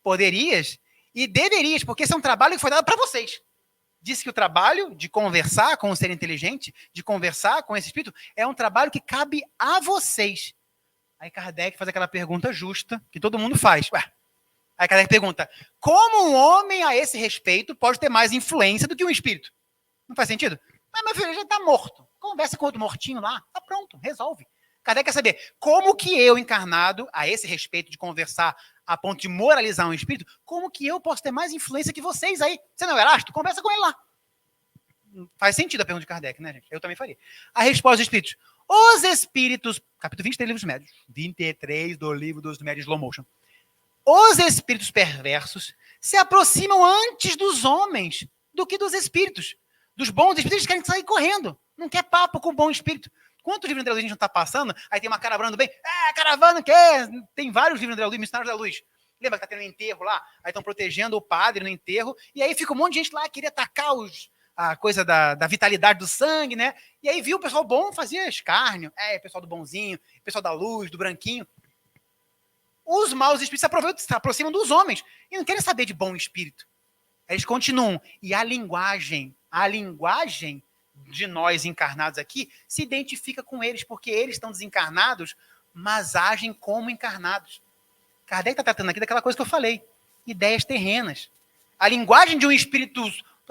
poderias e deverias, porque esse é um trabalho que foi dado para vocês. Disse que o trabalho de conversar com o ser inteligente, de conversar com esse espírito, é um trabalho que cabe a vocês. Aí Kardec faz aquela pergunta justa, que todo mundo faz. Ué. Aí Kardec pergunta, como um homem a esse respeito pode ter mais influência do que um espírito? Não faz sentido? Mas meu filho já está morto. Conversa com outro mortinho lá, tá pronto, resolve. Kardec quer saber, como que eu, encarnado, a esse respeito de conversar a ponto de moralizar um espírito, como que eu posso ter mais influência que vocês aí? Você não é Erasto? Conversa com ele lá. Faz sentido a pergunta de Kardec, né, gente? Eu também faria. A resposta dos espíritos. Os espíritos, capítulo 23 do livro dos médios, 23 do livro dos médios slow motion. Os espíritos perversos se aproximam antes dos homens do que dos espíritos. Dos bons espíritos, eles querem sair correndo. Não quer papo com o bom espírito. Quantos livros André Luiz a gente não está passando? Aí tem uma caravana do bem. Caravana que é? Tem vários livros André Luiz, Missionários da Luz. Lembra que está tendo um enterro lá? Aí estão protegendo o padre no enterro. E aí fica um monte de gente lá que queria atacar a coisa da vitalidade do sangue, né? E aí viu o pessoal bom, fazia escárnio. O pessoal do bonzinho, o pessoal da luz, do branquinho. Os maus espíritos se aproximam dos homens. E não querem saber de bom espírito. Eles continuam. E a linguagem de nós encarnados aqui se identifica com eles, porque eles estão desencarnados, mas agem como encarnados. Kardec está tratando aqui daquela coisa que eu falei, ideias terrenas. A linguagem de um espírito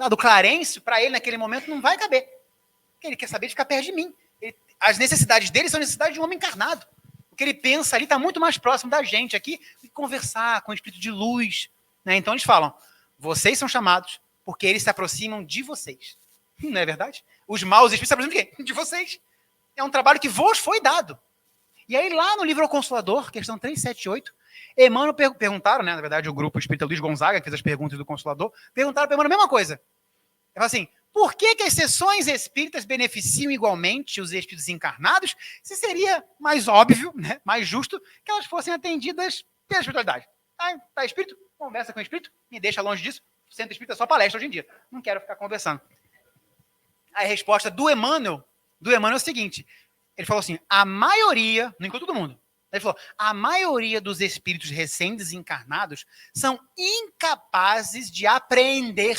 do Clarencio, para ele naquele momento, não vai caber. Porque ele quer saber de ficar perto de mim. As necessidades dele são necessidades de um homem encarnado. O que ele pensa ali está muito mais próximo da gente aqui, de conversar com o espírito de luz. Né? Então eles falam, vocês são chamados porque eles se aproximam de vocês. Não é verdade? Os maus espíritos se aproximam de quem? De vocês. É um trabalho que vos foi dado. E aí lá no livro O Consolador, questão 378, Emmanuel perguntaram, né, na verdade o grupo espírita Luiz Gonzaga, que fez as perguntas do Consolador, perguntaram para Emmanuel a mesma coisa. Ele falou assim, por que as sessões espíritas beneficiam igualmente os espíritos encarnados, se seria mais óbvio, né, mais justo, que elas fossem atendidas pela espiritualidade. Tá espírito? Conversa com o espírito, me deixa longe disso, centro espírita é só palestra hoje em dia, não quero ficar conversando. A resposta do Emmanuel é o seguinte, ele falou assim, a maioria, não inclui todo mundo, ele falou, a maioria dos espíritos recém-desencarnados são incapazes de apreender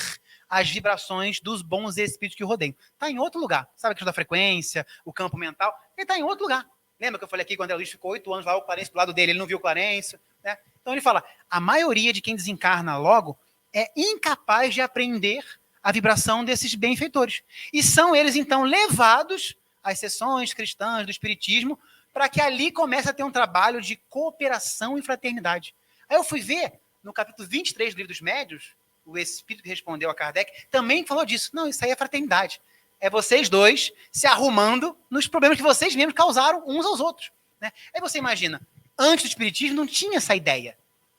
as vibrações dos bons espíritos que o rodeiam. Está em outro lugar. Sabe a questão da frequência, o campo mental? Ele está em outro lugar. Lembra que eu falei aqui quando o André Luiz ficou 8 anos lá, o Clarencio do lado dele, ele não viu o Clarencio, né? Então ele fala, a maioria de quem desencarna logo é incapaz de aprender a vibração desses benfeitores. E são eles, então, levados às sessões cristãs do espiritismo para que ali comece a ter um trabalho de cooperação e fraternidade. Aí eu fui ver, no capítulo 23 do Livro dos Médios, o espírito que respondeu a Kardec também falou disso. Não, isso aí é fraternidade. É vocês dois se arrumando nos problemas que vocês mesmos causaram uns aos outros. Né? Aí você imagina, antes do espiritismo não tinha essa ideia.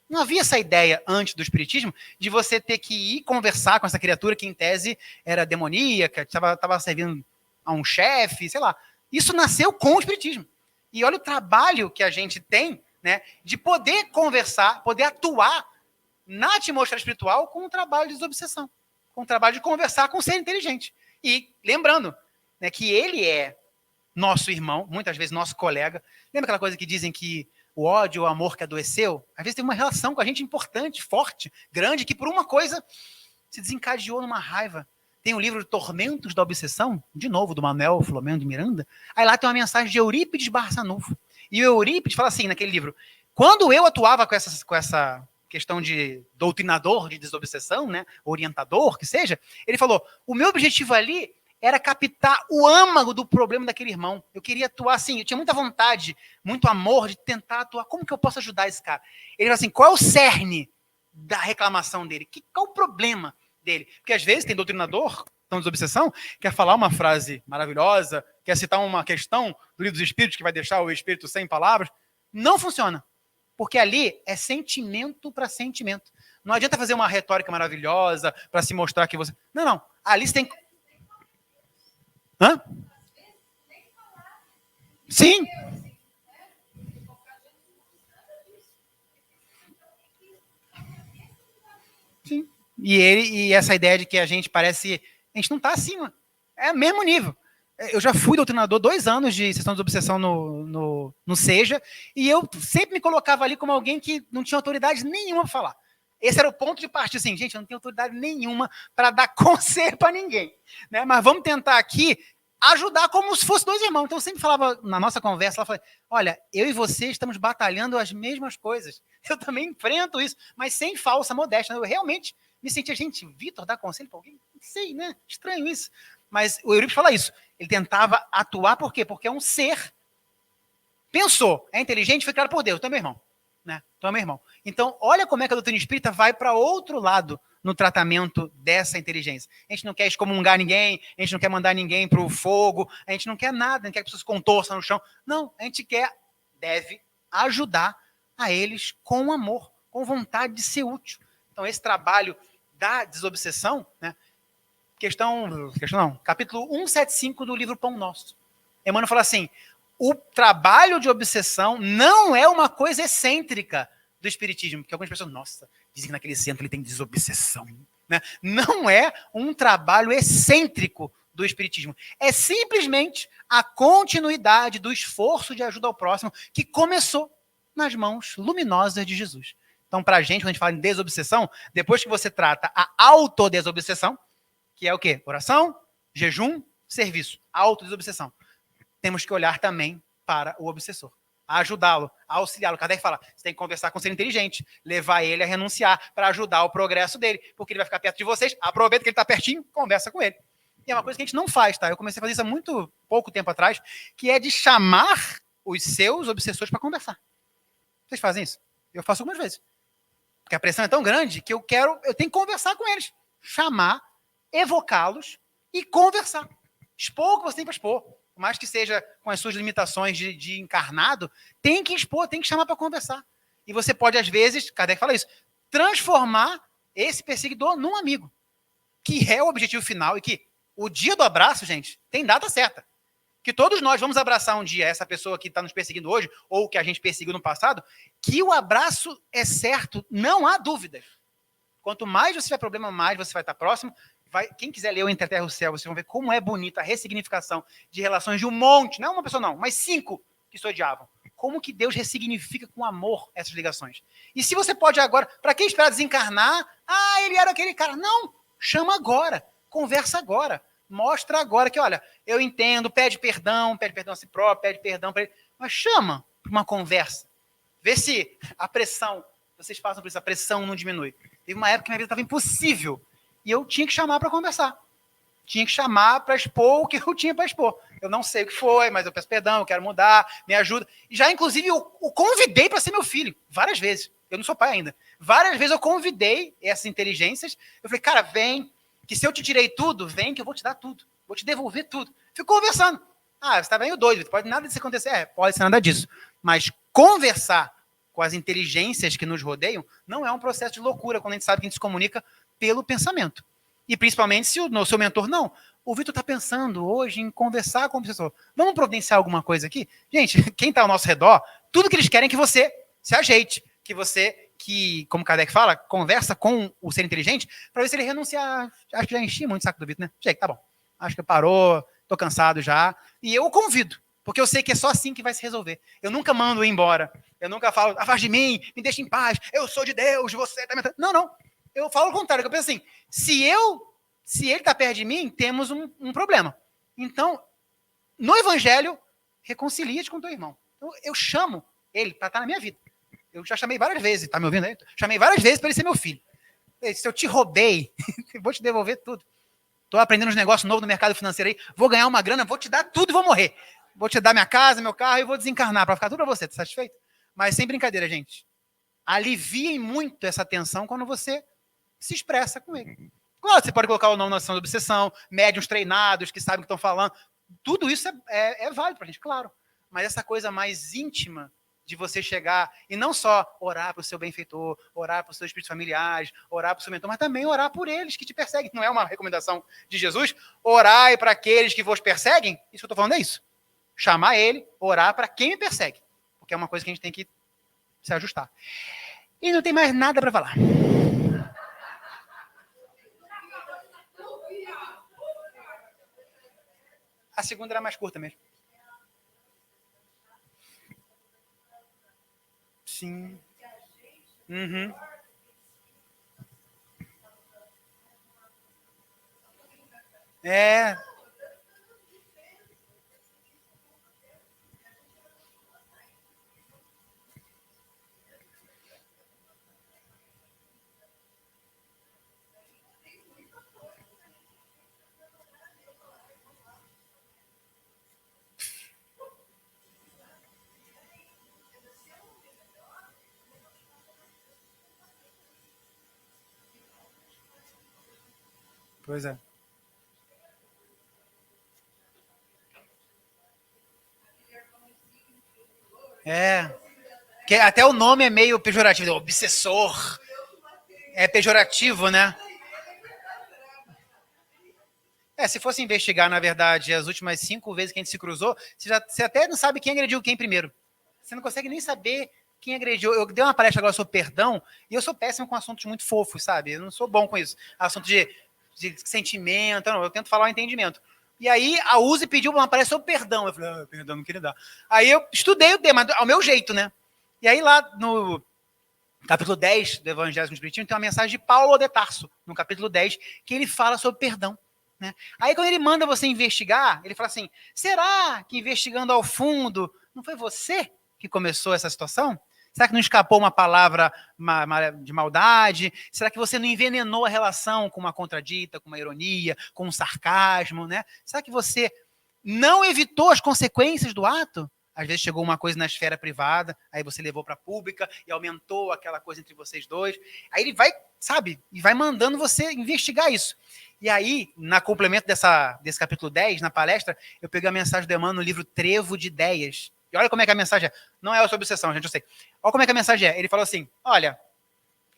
Não havia essa ideia antes do espiritismo de você ter que ir conversar com essa criatura que, em tese, era demoníaca, estava servindo a um chefe, sei lá. Isso nasceu com o espiritismo. E olha o trabalho que a gente tem, né, de poder conversar, poder atuar na atmosfera espiritual com o trabalho de desobsessão. com o trabalho de conversar com o ser inteligente. E lembrando, né, que ele é nosso irmão, muitas vezes nosso colega. Lembra aquela coisa que dizem que o ódio, o amor que adoeceu, às vezes tem uma relação com a gente importante, forte, grande, que por uma coisa se desencadeou numa raiva. Tem o livro Tormentos da Obsessão, de novo, do Manuel Filomeno de Miranda. Aí lá tem uma mensagem de Eurípides Barçanufo. E o Eurípides fala assim, naquele livro, quando eu atuava com essa questão de doutrinador, de desobsessão, né, orientador, que seja, ele falou, o meu objetivo ali era captar o âmago do problema daquele irmão. Eu queria atuar assim, eu tinha muita vontade, muito amor de tentar atuar. Como que eu posso ajudar esse cara? Ele falou assim, qual é o cerne da reclamação dele? Qual é o problema dele? Porque às vezes tem doutrinador, então desobsessão, quer falar uma frase maravilhosa, quer citar uma questão do livro dos Espíritos que vai deixar o Espírito sem palavras. Não funciona. Porque ali é sentimento para sentimento. Não adianta fazer uma retórica maravilhosa para se mostrar que você... Não. Ali você tem... Hã? Sim. Sim. E essa ideia de que a gente parece... A gente não está acima. É o mesmo nível. Eu já fui doutrinador 2 anos de sessão de obsessão no SEJA, e eu sempre me colocava ali como alguém que não tinha autoridade nenhuma para falar. Esse era o ponto de partida, assim, gente, eu não tenho autoridade nenhuma para dar conselho para ninguém, né? Mas vamos tentar aqui ajudar como se fosse 2 irmãos. Então eu sempre falava na nossa conversa, ela falava, olha, eu e você estamos batalhando as mesmas coisas. Eu também enfrento isso, mas sem falsa modéstia. Eu realmente me sentia, gente, Vitor dá conselho para alguém? Não sei, né? Estranho isso. Mas o Eurípides fala isso. Ele tentava atuar, por quê? Porque é um ser. Pensou, é inteligente, foi criado por Deus. Então é meu irmão. Né? Então é meu irmão. Então, olha como é que a doutrina espírita vai para outro lado no tratamento dessa inteligência. A gente não quer excomungar ninguém, a gente não quer mandar ninguém para o fogo, a gente não quer nada, não quer que as pessoas contorçam no chão. Não, a gente deve ajudar a eles com amor, com vontade de ser útil. Então, esse trabalho da desobsessão, né? Capítulo 175 do livro Pão Nosso. Emmanuel fala assim, o trabalho de obsessão não é uma coisa excêntrica do espiritismo, porque algumas pessoas, nossa, dizem que naquele centro ele tem desobsessão. Né? Não é um trabalho excêntrico do espiritismo. É simplesmente a continuidade do esforço de ajuda ao próximo que começou nas mãos luminosas de Jesus. Então, para a gente, quando a gente fala em desobsessão, depois que você trata a autodesobsessão, que é o quê? Oração, jejum, serviço. Autodesobsessão. Temos que olhar também para o obsessor, a ajudá-lo, a auxiliá-lo. Kardec fala, você tem que conversar com o ser inteligente, levar ele a renunciar para ajudar o progresso dele, porque ele vai ficar perto de vocês, aproveita que ele está pertinho, conversa com ele. E é uma coisa que a gente não faz, tá? Eu comecei a fazer isso há muito pouco tempo atrás, que é de chamar os seus obsessores para conversar. Vocês fazem isso? Eu faço algumas vezes. Porque a pressão é tão grande que eu tenho que conversar com eles. Chamar, evocá-los e conversar. Expor o que você tem para expor. Por mais que seja com as suas limitações de encarnado, tem que expor, tem que chamar para conversar. E você pode, às vezes, Kardec fala isso, transformar esse perseguidor num amigo. Que é o objetivo final e que o dia do abraço, gente, tem data certa. Que todos nós vamos abraçar um dia essa pessoa que está nos perseguindo hoje, ou que a gente perseguiu no passado, que o abraço é certo, não há dúvidas. Quanto mais você tiver problema, mais você vai estar próximo. Quem quiser ler o Entre a Terra e o Céu, vocês vão ver como é bonita a ressignificação de relações de um monte, não é uma pessoa não, mas 5 que se odiavam. Como que Deus ressignifica com amor essas ligações. E se você pode agora, para quem esperar desencarnar, ele era aquele cara. Não, chama agora, conversa agora. Mostra agora que, olha, eu entendo, pede perdão a si próprio, pede perdão para ele, mas chama para uma conversa. Vê se a pressão, vocês passam por isso, a pressão não diminui. Teve uma época que minha vida estava impossível e eu tinha que chamar para conversar. Tinha que chamar para expor o que eu tinha para expor. Eu não sei o que foi, mas eu peço perdão, eu quero mudar, me ajuda. E já, inclusive, eu o convidei para ser meu filho, várias vezes. Eu não sou pai ainda. Várias vezes eu convidei essas inteligências. Eu falei, cara, vem, que se eu te tirei tudo, vem que eu vou te dar tudo. Vou te devolver tudo. Fico conversando. Você está meio doido, pode nada disso acontecer. Pode ser nada disso. Mas conversar com as inteligências que nos rodeiam não é um processo de loucura, quando a gente sabe que a gente se comunica pelo pensamento. E principalmente se o seu mentor, não, o Vitor está pensando hoje em conversar com o professor. Vamos providenciar alguma coisa aqui? Gente, quem está ao nosso redor, tudo que eles querem é que você se ajeite, que você que, como Kardec fala, conversa com o ser inteligente para ver se ele renunciar. Acho que já enchi muito o saco do Vitor, né? Chega, tá bom. Acho que parou, tô cansado já. E eu o convido, porque eu sei que é só assim que vai se resolver. Eu nunca mando ir embora. Eu nunca falo, afaste de mim, me deixa em paz, eu sou de Deus, você tá me... Não, não. Eu falo o contrário, eu penso assim, se ele tá perto de mim, temos um problema. Então, no Evangelho, reconcilia-te com teu irmão. Eu chamo ele para estar na minha vida. Eu já chamei várias vezes, tá me ouvindo aí? Chamei várias vezes para ele ser meu filho. Se eu te roubei, eu vou te devolver tudo. Tô aprendendo uns negócios novos no mercado financeiro aí, vou ganhar uma grana, vou te dar tudo e vou morrer. Vou te dar minha casa, meu carro e vou desencarnar para ficar tudo para você. Tá satisfeito? Mas sem brincadeira, gente. Aliviem muito essa tensão quando você se expressa com ele. Claro, você pode colocar o nome na ação de obsessão, médiuns treinados que sabem o que estão falando. Tudo isso é válido para a gente, claro. Mas essa coisa mais íntima de você chegar e não só orar para o seu benfeitor, orar para os seus espíritos familiares, orar para o seu mentor, mas também orar por eles que te perseguem. Não é uma recomendação de Jesus? Orai para aqueles que vos perseguem? Isso que eu estou falando é isso. Chamar ele, orar para quem me persegue. Porque é uma coisa que a gente tem que se ajustar. E não tem mais nada para falar. A segunda era mais curta mesmo. Sim. Uhum. É. Pois é. É. Que até o nome é meio pejorativo, obsessor. É pejorativo, né? Se fosse investigar, na verdade, as últimas 5 vezes que a gente se cruzou, você até não sabe quem agrediu quem primeiro. Você não consegue nem saber quem agrediu. Eu dei uma palestra agora sobre perdão, e eu sou péssimo com assuntos muito fofos, sabe? Eu não sou bom com isso. Assunto de sentimento, não, eu tento falar o entendimento. E aí a Uzi pediu uma palestra sobre perdão. Eu falei, perdão, não queria dar. Aí eu estudei o tema, ao meu jeito, né? E aí lá no capítulo 10 do Evangelho do Espiritismo tem uma mensagem de Paulo de Tarso, no capítulo 10, que ele fala sobre perdão. Né? Aí quando ele manda você investigar, ele fala assim, será que investigando ao fundo, não foi você que começou essa situação? Será que não escapou uma palavra de maldade? Será que você não envenenou a relação com uma contradita, com uma ironia, com um sarcasmo? Né? Será que você não evitou as consequências do ato? Às vezes chegou uma coisa na esfera privada, aí você levou para a pública e aumentou aquela coisa entre vocês dois. Aí ele vai, sabe, e vai mandando você investigar isso. E aí, na complemento desse capítulo 10, na palestra, eu peguei a mensagem do Emmanuel no livro Trevo de Ideias. E olha como é que a mensagem é. Não é sobre obsessão, gente, eu sei. Olha como é que a mensagem é. Ele falou assim, olha,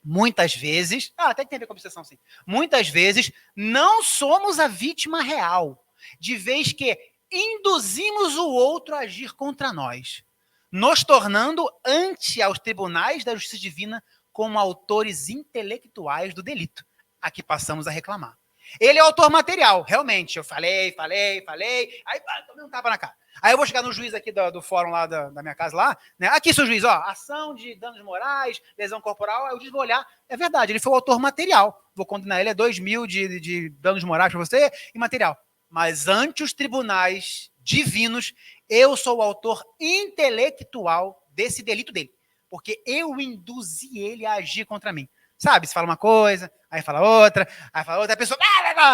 muitas vezes... até que tem a ver com obsessão, sim. Muitas vezes, não somos a vítima real, de vez que induzimos o outro a agir contra nós, nos tornando ante aos tribunais da justiça divina como autores intelectuais do delito, a que passamos a reclamar. Ele é autor material, realmente. Eu falei, aí tomei um tapa na cara. Aí eu vou chegar no juiz aqui do fórum lá da minha casa lá, né? Aqui, seu juiz, ó, ação de danos morais, lesão corporal, aí o juiz vai olhar, é verdade, ele foi o autor material. Vou condenar ele a 2.000 de danos morais para você e material. Mas ante os tribunais divinos, eu sou o autor intelectual desse delito dele. Porque eu induzi ele a agir contra mim. Sabe, você fala uma coisa, aí fala outra, a pessoa...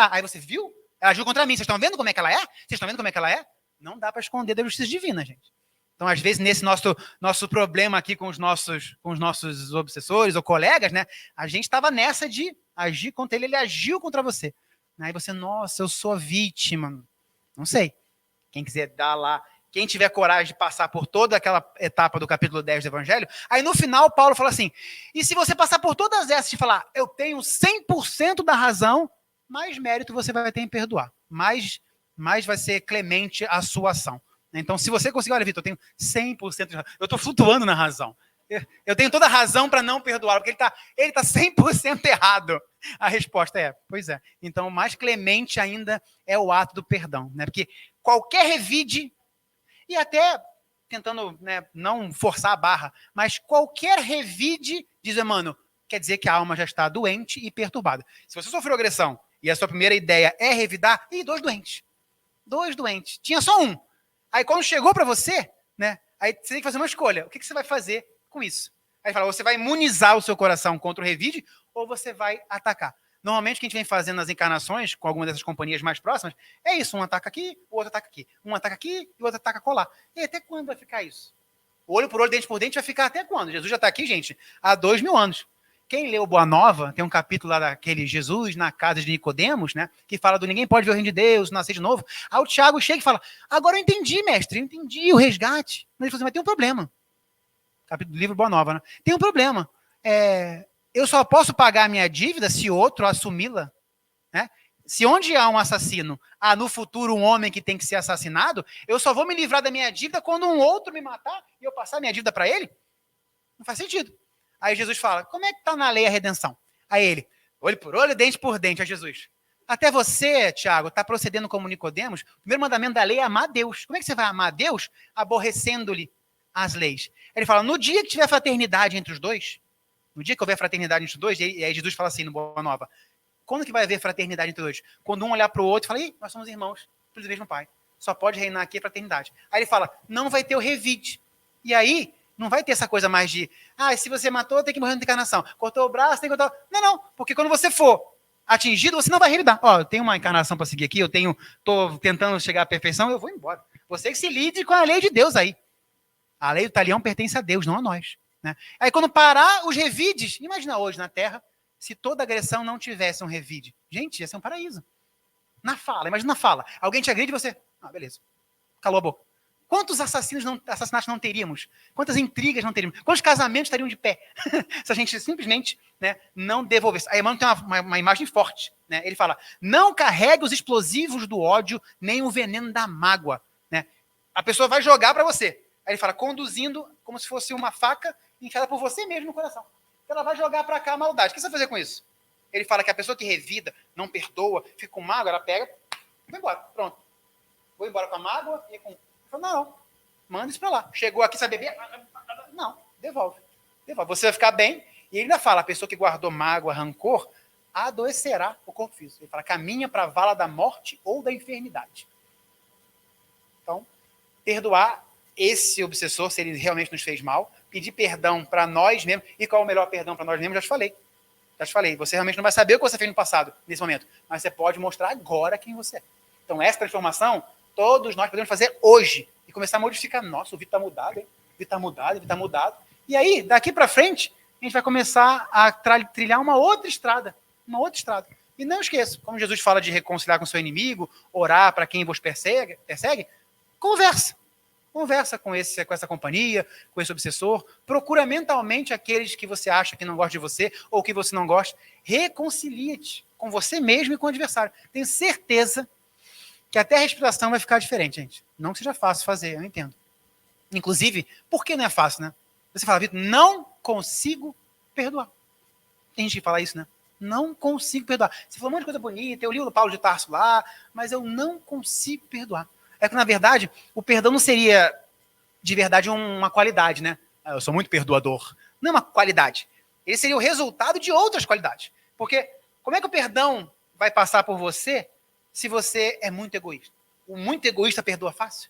Aí você viu? Ela agiu contra mim. Vocês estão vendo como é que ela é? Vocês estão vendo como é que ela é? Não dá para esconder da justiça divina, gente. Então, às vezes, nesse nosso problema aqui com os nossos obsessores ou colegas, né? A gente estava nessa de agir contra ele agiu contra você. Aí você, nossa, eu sou a vítima. Não sei. Quem quiser dar lá, quem tiver coragem de passar por toda aquela etapa do capítulo 10 do Evangelho, aí no final Paulo fala assim, e se você passar por todas essas e falar, eu tenho 100% da razão, mais mérito você vai ter em perdoar. Mais vai ser clemente a sua ação. Então, se você conseguir, olha, Vitor, eu tenho 100% de razão. Eu estou flutuando na razão. Eu tenho toda a razão para não perdoar, porque ele tá 100% errado. A resposta é, pois é. Então, o mais clemente ainda é o ato do perdão, né? Porque qualquer revide, e até tentando, né, não forçar a barra, mas qualquer revide, diz Emmanuel, quer dizer que a alma já está doente e perturbada. Se você sofreu agressão e a sua primeira ideia é revidar, e dois doentes. Dois doentes. Tinha só um. Aí quando chegou para você, né, aí você tem que fazer uma escolha. O que você vai fazer com isso? Aí fala, você vai imunizar o seu coração contra o revide ou você vai atacar? Normalmente o que a gente vem fazendo nas encarnações, com alguma dessas companhias mais próximas, é isso, um ataca aqui, o outro ataca aqui. Um ataca aqui e o outro ataca colar. E até quando vai ficar isso? Olho por olho, dente por dente, vai ficar até quando? Jesus já está aqui, gente, há 2000 anos. Quem leu Boa Nova, tem um capítulo lá daquele Jesus na casa de Nicodemos, né? Que fala do ninguém pode ver o reino de Deus, nascer de novo. Aí o Tiago chega e fala, agora eu entendi, mestre, eu entendi o resgate. Mas ele falou assim, mas tem um problema. Capítulo do livro Boa Nova, né? Tem um problema. Eu só posso pagar a minha dívida se outro assumi-la, né? Se onde há um assassino, há no futuro um homem que tem que ser assassinado, eu só vou me livrar da minha dívida quando um outro me matar e eu passar a minha dívida para ele? Não faz sentido. Aí Jesus fala, como é que está na lei a redenção? Aí ele, olho por olho, dente por dente, a Jesus. Até você, Tiago, está procedendo como Nicodemos, o primeiro mandamento da lei é amar a Deus. Como é que você vai amar a Deus aborrecendo-lhe as leis? Ele fala, no dia que tiver fraternidade entre os dois, no dia que houver fraternidade entre os dois, e aí Jesus fala assim no Boa Nova, quando que vai haver fraternidade entre os dois? Quando um olhar para o outro e fala, ih, nós somos irmãos, filhos do mesmo pai. Só pode reinar aqui a fraternidade. Aí ele fala, não vai ter o revide. E aí, não vai ter essa coisa mais de, se você matou, tem que morrer na encarnação. Cortou o braço, tem que cortar. Não, porque quando você for atingido, você não vai revidar. Eu tenho uma encarnação para seguir aqui, tô tentando chegar à perfeição, eu vou embora. Você que se lide com a lei de Deus aí. A lei do talião pertence a Deus, não a nós. Né? Aí quando parar os revides, imagina hoje na Terra, se toda agressão não tivesse um revide. Gente, ia ser um paraíso. Na fala, imagina na fala. Alguém te agride e você, beleza, calou a boca. Quantos assassinatos não teríamos? Quantas intrigas não teríamos? Quantos casamentos estariam de pé? Se a gente simplesmente, né, não devolvesse. Aí Emmanuel tem uma imagem forte. Né? Ele fala, não carregue os explosivos do ódio, nem o veneno da mágoa. Né? A pessoa vai jogar para você. Aí ele fala, conduzindo como se fosse uma faca enfiada por você mesmo no coração. Ela vai jogar para cá a maldade. O que você vai fazer com isso? Ele fala que a pessoa que revida, não perdoa, fica com mágoa, ela pega, vai embora, pronto. Vou embora com a mágoa e com... Não, manda isso para lá. Chegou aqui, sabe beber? Não, devolve. Você vai ficar bem. E ele ainda fala, a pessoa que guardou mágoa, rancor, adoecerá o corpo físico. Ele fala, caminha para a vala da morte ou da enfermidade. Então, perdoar esse obsessor, se ele realmente nos fez mal, pedir perdão para nós mesmos. E qual é o melhor perdão para nós mesmos? Já te falei. Você realmente não vai saber o que você fez no passado, nesse momento. Mas você pode mostrar agora quem você é. Então, essa transformação, todos nós podemos fazer hoje. E começar a modificar. Nossa, o Vitor está mudado, hein? O Vitor está mudado. E aí, daqui para frente, a gente vai começar a trilhar uma outra estrada. E não esqueça, como Jesus fala de reconciliar com seu inimigo, orar para quem vos persegue, Conversa com essa companhia, com esse obsessor. Procura mentalmente aqueles que você acha que não gostam de você ou que você não gosta. Reconcilia-te com você mesmo e com o adversário. Tenho certeza que até a respiração vai ficar diferente, gente. Não que seja fácil fazer, eu entendo. Inclusive, por que não é fácil, né? Você fala, Vitor, não consigo perdoar. Tem gente que fala isso, né? Não consigo perdoar. Você falou um monte de coisa bonita, eu li o Paulo de Tarso lá, mas eu não consigo perdoar. É que, na verdade, o perdão não seria, de verdade, uma qualidade, né? Eu sou muito perdoador. Não é uma qualidade. Ele seria o resultado de outras qualidades. Porque como é que o perdão vai passar por você se você é muito egoísta? O muito egoísta perdoa fácil?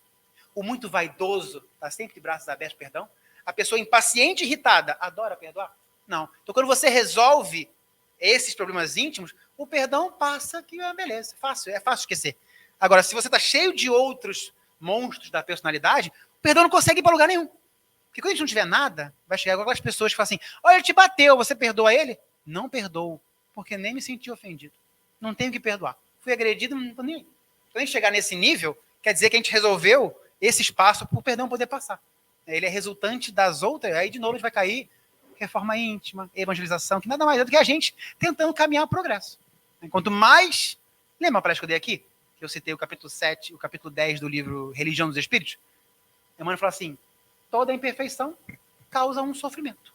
O muito vaidoso está sempre de braços abertos, perdão? A pessoa impaciente e irritada adora perdoar? Não. Então, quando você resolve esses problemas íntimos, o perdão passa que é beleza. É fácil esquecer. Agora, se você está cheio de outros monstros da personalidade, o perdão não consegue ir para lugar nenhum. Porque quando a gente não tiver nada, vai chegar com aquelas pessoas que falam assim, olha, ele te bateu, você perdoa ele? Não perdoo, porque nem me senti ofendido. Não tenho que perdoar. Fui agredido, não estou nem aí. Quando a gente chegar nesse nível, quer dizer que a gente resolveu esse espaço para o perdão poder passar. Ele é resultante das outras, aí de novo a gente vai cair reforma íntima, evangelização, que nada mais é do que a gente tentando caminhar o progresso. Quanto mais... Lembra a palestra que eu dei aqui? Que eu citei o capítulo 7, o capítulo 10 do livro Religião dos Espíritos? Emmanuel fala assim, toda imperfeição causa um sofrimento.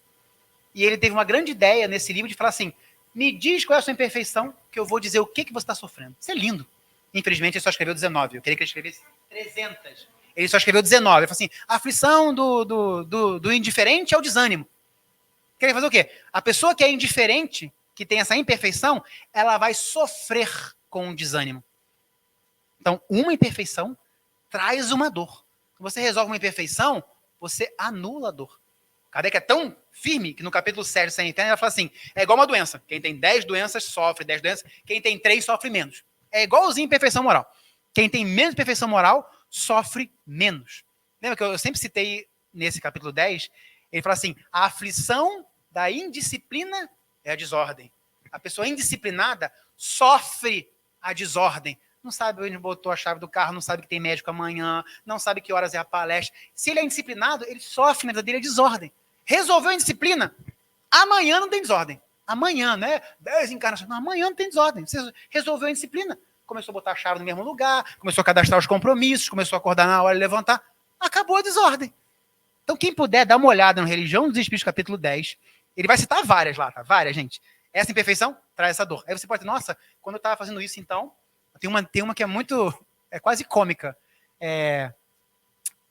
E ele teve uma grande ideia nesse livro de falar assim, me diz qual é a sua imperfeição, que eu vou dizer o que você está sofrendo. Isso é lindo. Infelizmente, ele só escreveu 19. Eu queria que ele escrevesse 300. Ele só escreveu 19. Ele falou assim, a aflição do indiferente é o desânimo. Quer fazer o quê? A pessoa que é indiferente, que tem essa imperfeição, ela vai sofrer com o desânimo. Então, uma imperfeição traz uma dor. Quando você resolve uma imperfeição, você anula a dor. Kardec é tão firme que no capítulo 7 de Sem Eterno, ela fala assim, é igual uma doença. Quem tem 10 doenças sofre 10 doenças, quem tem 3 sofre menos. É igualzinho imperfeição moral. Quem tem menos imperfeição moral sofre menos. Lembra que eu sempre citei nesse capítulo 10, ele fala assim, a aflição da indisciplina é a desordem. A pessoa indisciplinada sofre a desordem. Não sabe onde botou a chave do carro, não sabe que tem médico amanhã, não sabe que horas é a palestra. Se ele é indisciplinado, ele sofre na vida dele a desordem. Resolveu a indisciplina, amanhã não tem desordem. Amanhã, né? 10 encarnações. Não, amanhã não tem desordem. Você resolveu a indisciplina. Começou a botar a chave no mesmo lugar, começou a cadastrar os compromissos, começou a acordar na hora de levantar. Acabou a desordem. Então, quem puder dar uma olhada no Religião dos Espíritos, capítulo 10, ele vai citar várias lá, tá? Várias, gente. Essa imperfeição traz essa dor. Aí você pode dizer, nossa, quando eu estava fazendo isso, então, tem uma que é muito, é quase cômica.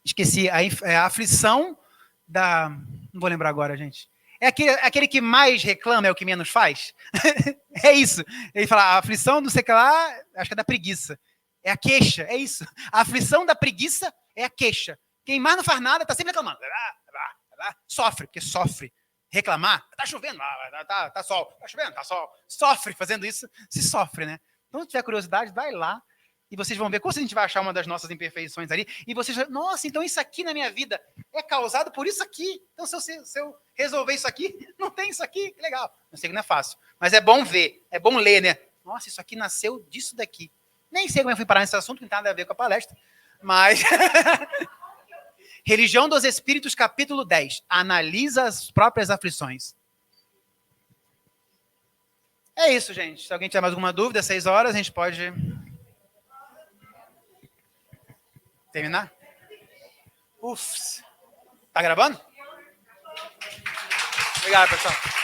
Esqueci, a aflição da... Não vou lembrar agora, gente. É aquele que mais reclama é o que menos faz? É isso. Ele fala, a aflição do sei que lá, acho que é da preguiça. É a queixa, é isso. A aflição da preguiça é a queixa. Quem mais não faz nada está sempre reclamando. Sofre, porque sofre. Reclamar, tá chovendo, tá sol. Tá chovendo, tá sol. Sofre fazendo isso, se sofre, né? Então, se tiver curiosidade, vai lá e vocês vão ver como a gente vai achar uma das nossas imperfeições ali. E vocês vão, nossa, então isso aqui na minha vida é causado por isso aqui. Então, se eu resolver isso aqui, não tem isso aqui, que legal. Eu sei que não é fácil, mas é bom ver, é bom ler, né? Nossa, isso aqui nasceu disso daqui. Nem sei como eu fui parar nesse assunto, não tem nada a ver com a palestra, mas... Religião dos Espíritos, capítulo 10. Analisa as próprias aflições. É isso, gente. Se alguém tiver mais alguma dúvida, 6 horas, a gente pode terminar? Ups. Tá gravando? Obrigado, pessoal.